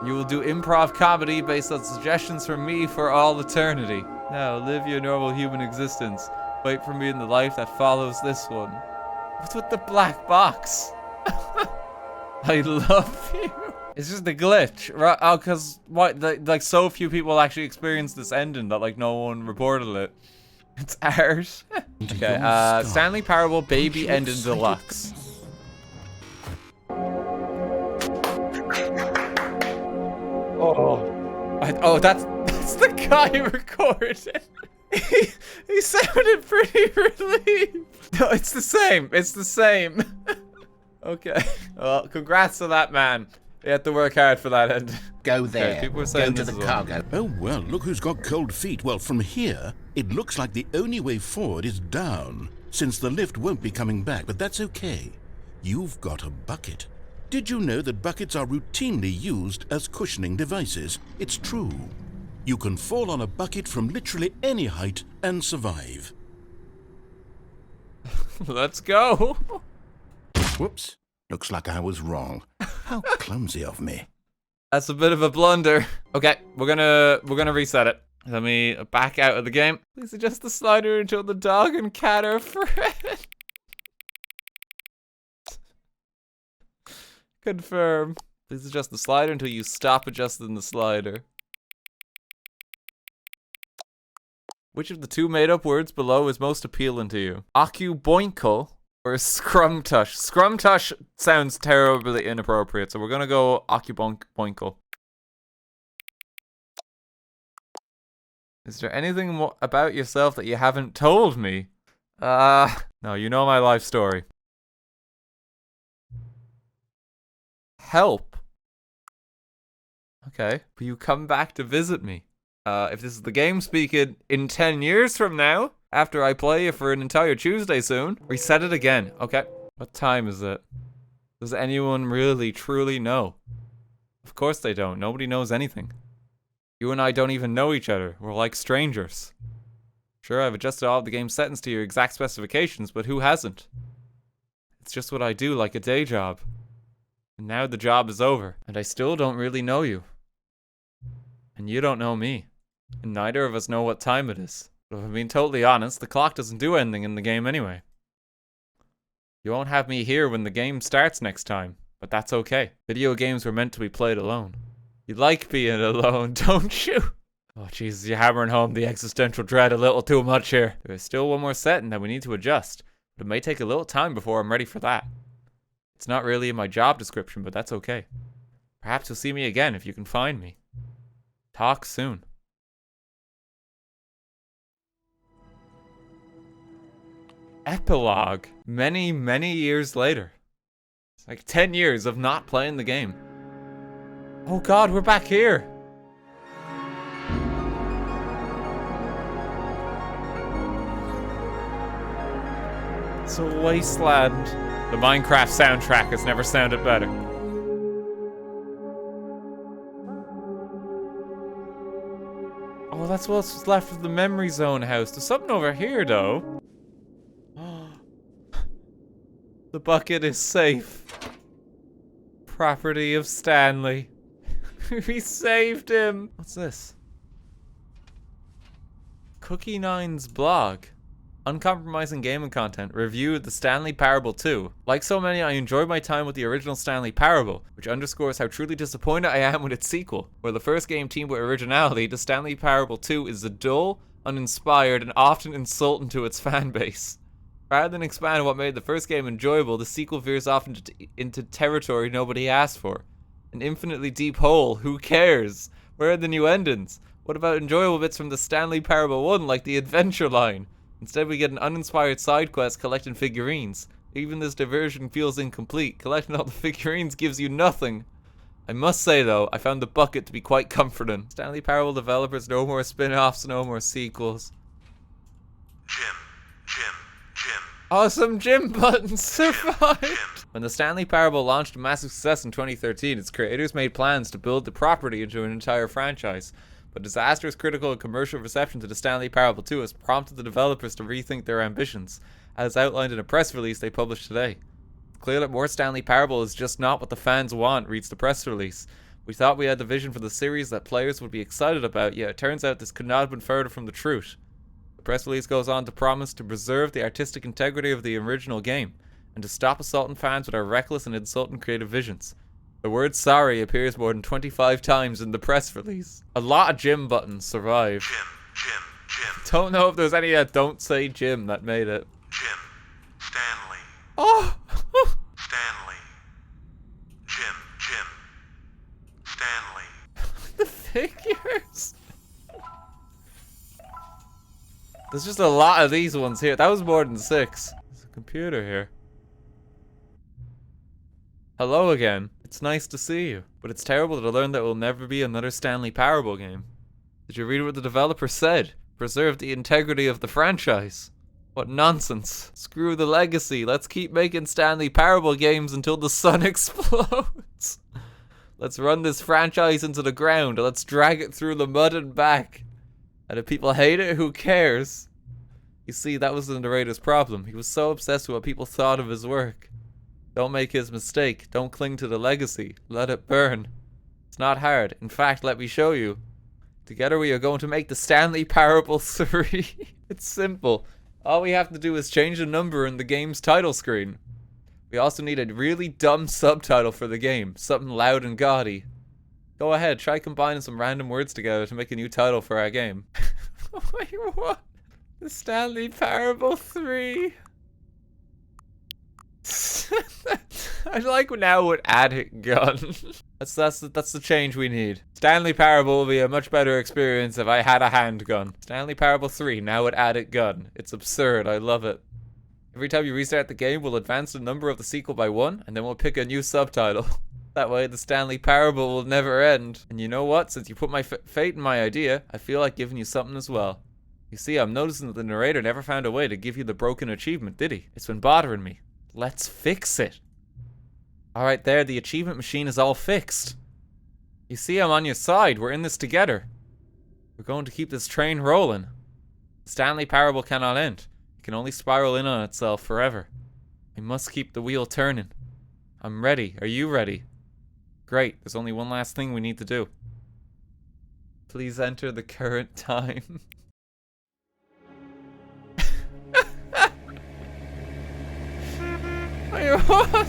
You will do improv comedy based on suggestions from me for all eternity. Now, live your normal human existence. Wait for me in the life that follows this one. What's with the black box? I love you. It's just a glitch, right? Oh, cause what? Like so few people actually experienced this ending that like no one reported it. It's art. Okay. Stanley Parable Baby Ending Deluxe. Oh, that's the guy recorded. He sounded pretty relieved. No, it's the same. It's the same. Okay. Well, congrats to that man. You had to work hard for that end. Go there. Okay, people were saying Go to this the as well. cargo. Oh, well, look who's got cold feet. Well, from here, it looks like the only way forward is down, since the lift won't be coming back, but that's okay. You've got a bucket. Did you know that buckets are routinely used as cushioning devices? It's true. You can fall on a bucket from literally any height and survive. Let's go. Whoops. Looks like I was wrong. How clumsy of me. That's a bit of a blunder. Okay, we're gonna reset it. Let me back out of the game. Please adjust the slider until the dog and cat are friends. Confirm. Please adjust the slider until you stop adjusting the slider. Which of the two made-up words below is most appealing to you? Occuboinkle or scrumtush? Scrumtush sounds terribly inappropriate, so we're gonna go occuboinkle. Is there anything about yourself that you haven't told me? No, you know my life story. Help. Okay, will you come back to visit me? If this is the game speaking in 10 years from now, after I play you for an entire Tuesday soon, reset it again. Okay, what time is it? Does anyone really, truly know? Of course they don't. Nobody knows anything. You and I don't even know each other. We're like strangers. Sure, I've adjusted all of the game's settings to your exact specifications, but who hasn't? It's just what I do, like a day job. And now the job is over, and I still don't really know you. And you don't know me. And neither of us know what time it is. But if I'm being totally honest, the clock doesn't do anything in the game anyway. You won't have me here when the game starts next time, but that's okay. Video games were meant to be played alone. You like being alone, don't you? Oh Jesus, you're hammering home the existential dread a little too much here. There is still one more setting that we need to adjust, but it may take a little time before I'm ready for that. It's not really in my job description, but that's okay. Perhaps you'll see me again if you can find me. Talk soon. Epilogue. Many, many years later. It's like 10 years of not playing the game. Oh God, we're back here. It's a wasteland. The Minecraft soundtrack has never sounded better. Oh, Well, that's what's left of the memory zone house. There's something over here, though. The bucket is safe. Property of Stanley. We saved him. What's this? Cookie Nine's blog. Uncompromising gaming content. Review of the Stanley Parable 2. Like so many, I enjoyed my time with the original Stanley Parable, which underscores how truly disappointed I am with its sequel. Where the first game teamed with originality, the Stanley Parable 2 is dull, uninspired, and often insulting to its fan base. Rather than expand on what made the first game enjoyable, the sequel veers off into territory nobody asked for. An infinitely deep hole. Who cares? Where are the new endings? What about enjoyable bits from the Stanley Parable 1, like the adventure line? Instead, we get an uninspired side quest collecting figurines. Even this diversion feels incomplete. Collecting all the figurines gives you nothing. I must say, though, I found the bucket to be quite comforting. Stanley Parable developers, no more spin-offs, no more sequels. Jim. Awesome gym buttons survived! When the Stanley Parable launched a massive success in 2013, its creators made plans to build the property into an entire franchise. But disastrous critical and commercial reception to the Stanley Parable 2 has prompted the developers to rethink their ambitions, as outlined in a press release they published today. It's clear that more Stanley Parable is just not what the fans want, reads the press release. We thought we had the vision for the series that players would be excited about, yet it turns out this could not have been further from the truth. The press release goes on to promise to preserve the artistic integrity of the original game, and to stop assaulting fans with our reckless and insulting creative visions. The word sorry appears more than 25 times in the press release. A lot of Jim buttons survive. Jim. Don't know if there's any that don't say Jim that made it. Jim. Stanley. Oh! Stanley. Jim. Stanley. The figures. There's just a lot of these ones here. That was more than 6. There's a computer here. Hello again. It's nice to see you. But it's terrible to learn that there will never be another Stanley Parable game. Did you read what the developer said? Preserve the integrity of the franchise. What nonsense. Screw the legacy. Let's keep making Stanley Parable games until the sun explodes. Let's run this franchise into the ground. Let's drag it through the mud and back. And if people hate it, who cares? You see, that was the narrator's problem. He was so obsessed with what people thought of his work. Don't make his mistake. Don't cling to the legacy. Let it burn. It's not hard. In fact, let me show you. Together we are going to make the Stanley Parable 3. It's simple. All we have to do is change the number in the game's title screen. We also need a really dumb subtitle for the game. Something loud and gaudy. Go ahead, try combining some random words together to make a new title for our game. Wait, what? The Stanley Parable 3. I like now with add gun. That's the change we need. Stanley Parable will be a much better experience if I had a handgun. Stanley Parable 3 now with added gun. It's absurd. I love it. Every time you restart the game, we'll advance the number of the sequel by 1, and then we'll pick a new subtitle. That way, the Stanley Parable will never end. And you know what? Since you put my fate in my idea, I feel like giving you something as well. You see, I'm noticing that the narrator never found a way to give you the broken achievement, did he? It's been bothering me. Let's fix it. Alright there, the achievement machine is all fixed. You see, I'm on your side. We're in this together. We're going to keep this train rolling. The Stanley Parable cannot end. It can only spiral in on itself forever. We must keep the wheel turning. I'm ready. Are you ready? Great. There's only one last thing we need to do. Please enter the current time. Wait, what?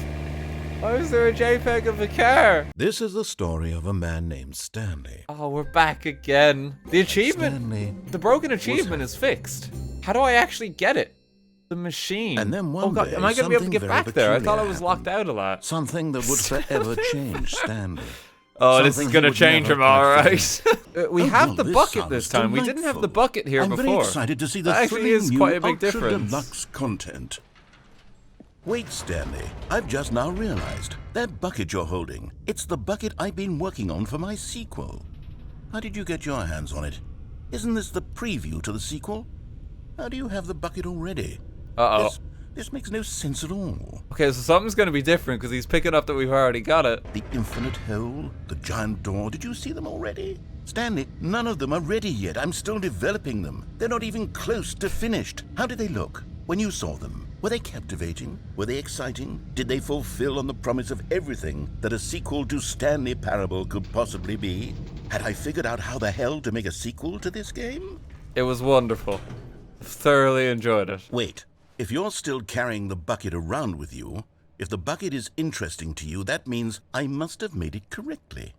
Why is there a JPEG of a car? This is the story of a man named Stanley. Oh, we're back again. The achievement, Stanley the broken achievement is fixed. How do I actually get it? The machine. And then one oh God, day, am I going to be able to something get very back there? I thought I peculiar was locked out a lot. Something that would forever change Stanley. Oh, this is Something going to he would change never him, all quite right. forget. We Oh, have well, the this bucket this sounds time. We didn't have the delightful. bucket here I'm before. very excited to see the That actually thrilling is new quite a big ultra difference. deluxe content. Wait, Stanley. I've just now realized. That bucket you're holding, it's the bucket I've been working on for my sequel. How did you get your hands on it? Isn't this the preview to the sequel? How do you have the bucket already? Uh-oh. This makes no sense at all. Okay, so something's going to be different because he's picking up that we've already got it. The infinite hole, the giant door, did you see them already? Stanley, none of them are ready yet. I'm still developing them. They're not even close to finished. How did they look when you saw them? Were they captivating? Were they exciting? Did they fulfill on the promise of everything that a sequel to Stanley Parable could possibly be? Had I figured out how the hell to make a sequel to this game? It was wonderful. Thoroughly enjoyed it. Wait, if you're still carrying the bucket around with you, if the bucket is interesting to you, that means I must have made it correctly.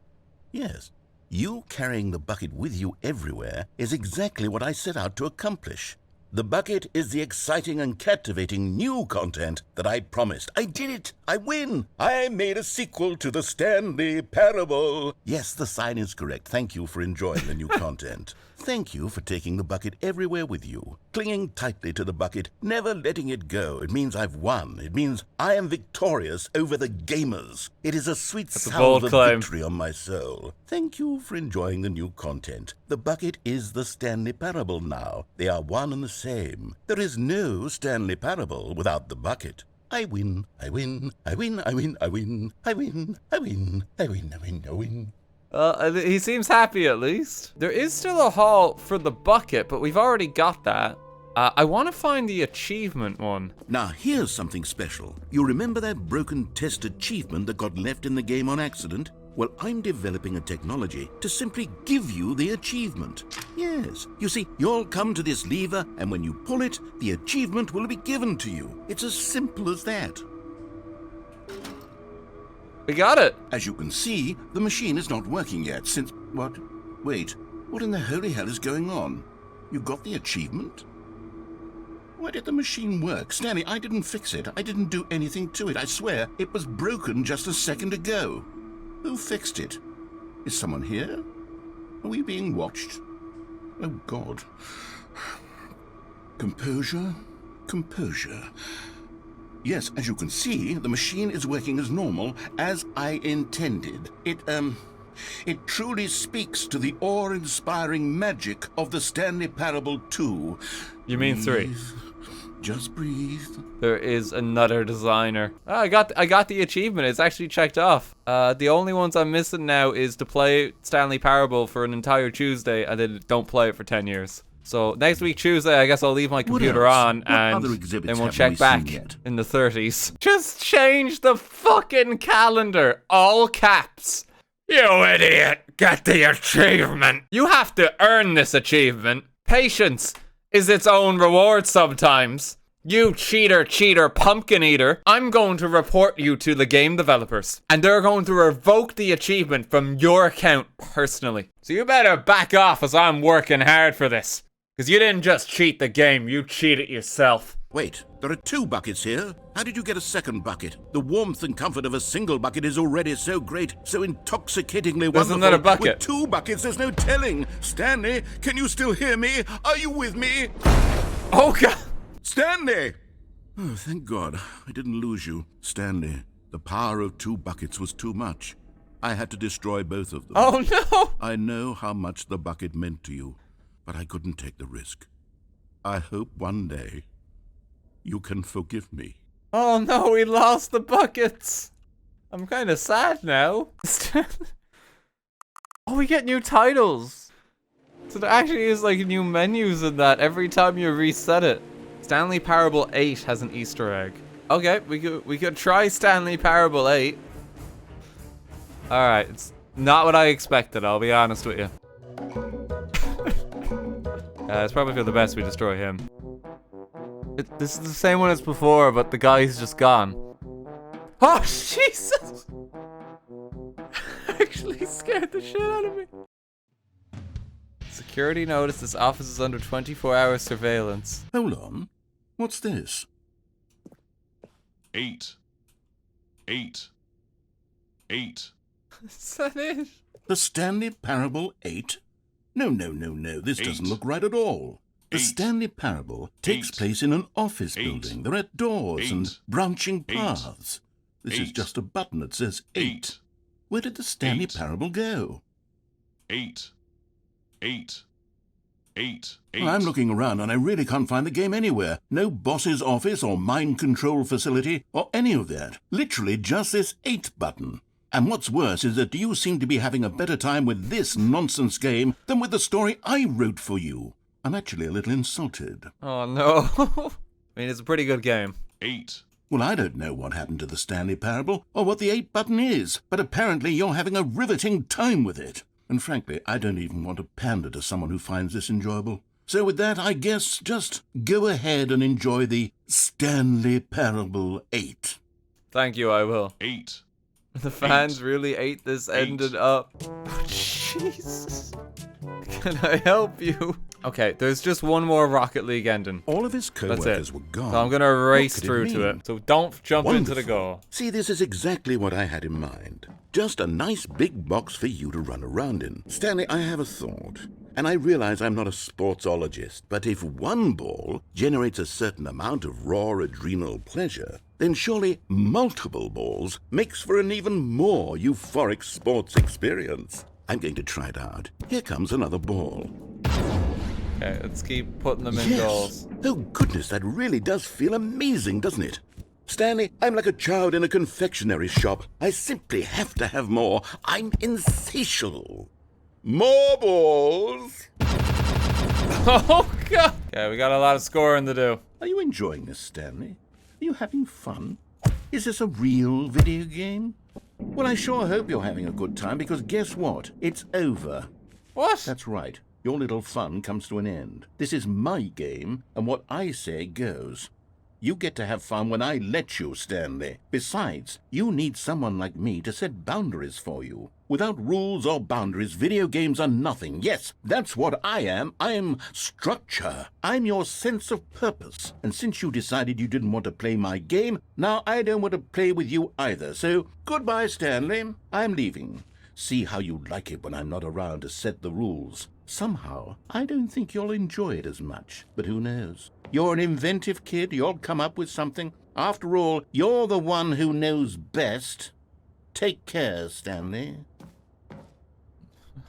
Yes, you carrying the bucket with you everywhere is exactly what I set out to accomplish. The bucket is the exciting and captivating new content that I promised. I did it! I win! I made a sequel to the Stanley Parable! Yes, the sign is correct. Thank you for enjoying the new content. Thank you for taking the bucket everywhere with you, clinging tightly to the bucket, never letting it go. It means I've won. It means I am victorious over the gamers. It is a sweet salve of victory on my soul. Thank you for enjoying the new content. The bucket is the Stanley Parable now. They are one and the same. There is no Stanley Parable without the bucket. I win, I win, I win, I win, I win, I win, I win, I win, I win, I win. He seems happy at least. There is still a haul for the bucket, but we've already got that. I want to find the achievement one. Now, here's something special. You remember that broken test achievement that got left in the game on accident? Well, I'm developing a technology to simply give you the achievement. Yes. You see, you'll come to this lever, and when you pull it, the achievement will be given to you. It's as simple as that. We got it. As you can see, the machine is not working yet since... What? Wait, what in the holy hell is going on? You got the achievement? Why did the machine work? Stanley, I didn't fix it. I didn't do anything to it. I swear, it was broken just a second ago. Who fixed it? Is someone here? Are we being watched? Oh, God. Composure? Composure. Yes, as you can see, the machine is working as normal, as I intended. It truly speaks to the awe-inspiring magic of the Stanley Parable 2. You mean 3? Just breathe. There is another designer. Oh, I got the achievement. It's actually checked off. The only ones I'm missing now is to play Stanley Parable for an entire Tuesday and then don't play it for 10 years. So next week Tuesday, I guess I'll leave my computer on and then we'll check back in the 30s. Just change the fucking calendar. All caps. You idiot. Get the achievement. You have to earn this achievement. Patience is its own reward sometimes. You cheater, pumpkin eater. I'm going to report you to the game developers. And they're going to revoke the achievement from your account personally. So you better back off as I'm working hard for this. Because you didn't just cheat the game, you cheated yourself. Wait, there are 2 buckets here. How did you get a second bucket? The warmth and comfort of a single bucket is already so great, so intoxicatingly wonderful. Isn't that a bucket? With 2 buckets, there's no telling. Stanley, can you still hear me? Are you with me? Oh, God. Stanley! Oh, thank God. I didn't lose you. Stanley, the power of 2 buckets was too much. I had to destroy both of them. Oh, no. I know how much the bucket meant to you, but I couldn't take the risk. I hope one day you can forgive me. Oh no, we lost the buckets. I'm kind of sad now. Oh, we get new titles. So there actually is like new menus in that every time you reset it. Stanley Parable 8 has an Easter egg. Okay, we could try Stanley Parable 8. Alright, it's not what I expected, I'll be honest with you. It's probably for the best we destroy him. This is the same one as before, but the guy's just gone. Oh, Jesus! Actually scared the shit out of me. Security notice this office is under 24-hour surveillance. Hold on. What's this? 8. 8. 8. Is that it? The Stanley Parable 8? No. This doesn't look right at all. The Stanley Parable takes place in an office building. There are doors and branching paths. This is just a button that says 8. Where did the Stanley Parable go? 8. 8. 8. Well, I'm looking around and I really can't find the game anywhere. No boss's office or mind control facility or any of that. Literally just this 8 button. And what's worse is that you seem to be having a better time with this nonsense game than with the story I wrote for you. I'm actually a little insulted. Oh no. I mean, it's a pretty good game. 8, Well, I don't know what happened to the Stanley Parable or what the 8 button is, but apparently you're having a riveting time with it. And frankly, I don't even want to pander to someone who finds this enjoyable. So with that, I guess just go ahead and enjoy the Stanley Parable 8. Thank you, I will. 8, The fans really ate this ended up. Jesus. Can I help you? Okay, there's just one more Rocket League ending. All of his That's co-workers it. were gone. So I'm gonna race What could through it to mean? it. So don't jump into the Wonderful. goal. See, this is exactly what I had in mind. Just a nice big box for you to run around in. Stanley, I have a thought. And I realize I'm not a sportsologist, but if one ball generates a certain amount of raw adrenal pleasure, then surely multiple balls makes for an even more euphoric sports experience. I'm going to try it out. Here comes another ball. Okay, let's keep putting them in goals. Oh, goodness, that really does feel amazing, doesn't it? Stanley, I'm like a child in a confectionery shop. I simply have to have more. I'm insatiable. More balls. Oh, God. Okay, we got a lot of scoring to do. Are you enjoying this, Stanley? Are you having fun? Is this a real video game? Well, I sure hope you're having a good time, because guess what? It's over. What? That's right. Your little fun comes to an end. This is my game, and what I say goes. You get to have fun when I let you, Stanley. Besides, you need someone like me to set boundaries for you. Without rules or boundaries, video games are nothing. Yes, that's what I am. I'm structure. I'm your sense of purpose. And since you decided you didn't want to play my game, now I don't want to play with you either. So, goodbye, Stanley. I'm leaving. See how you like it when I'm not around to set the rules. Somehow, I don't think you'll enjoy it as much. But who knows? You're an inventive kid. You'll come up with something. After all, you're the one who knows best. Take care, Stanley.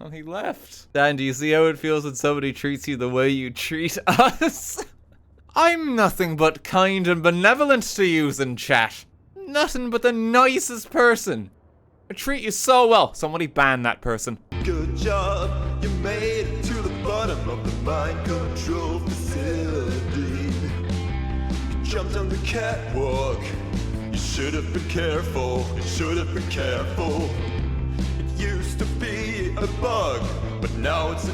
Oh, he left. Dan, do you see how it feels when somebody treats you the way you treat us? I'm nothing but kind and benevolent to yous in chat. Nothing but the nicest person. I treat you so well. Somebody ban that person. Good job, you made it to the bottom of the mind control facility. You jumped on the catwalk. You should have been careful. You should have been careful. It used to be a bug, but now it's an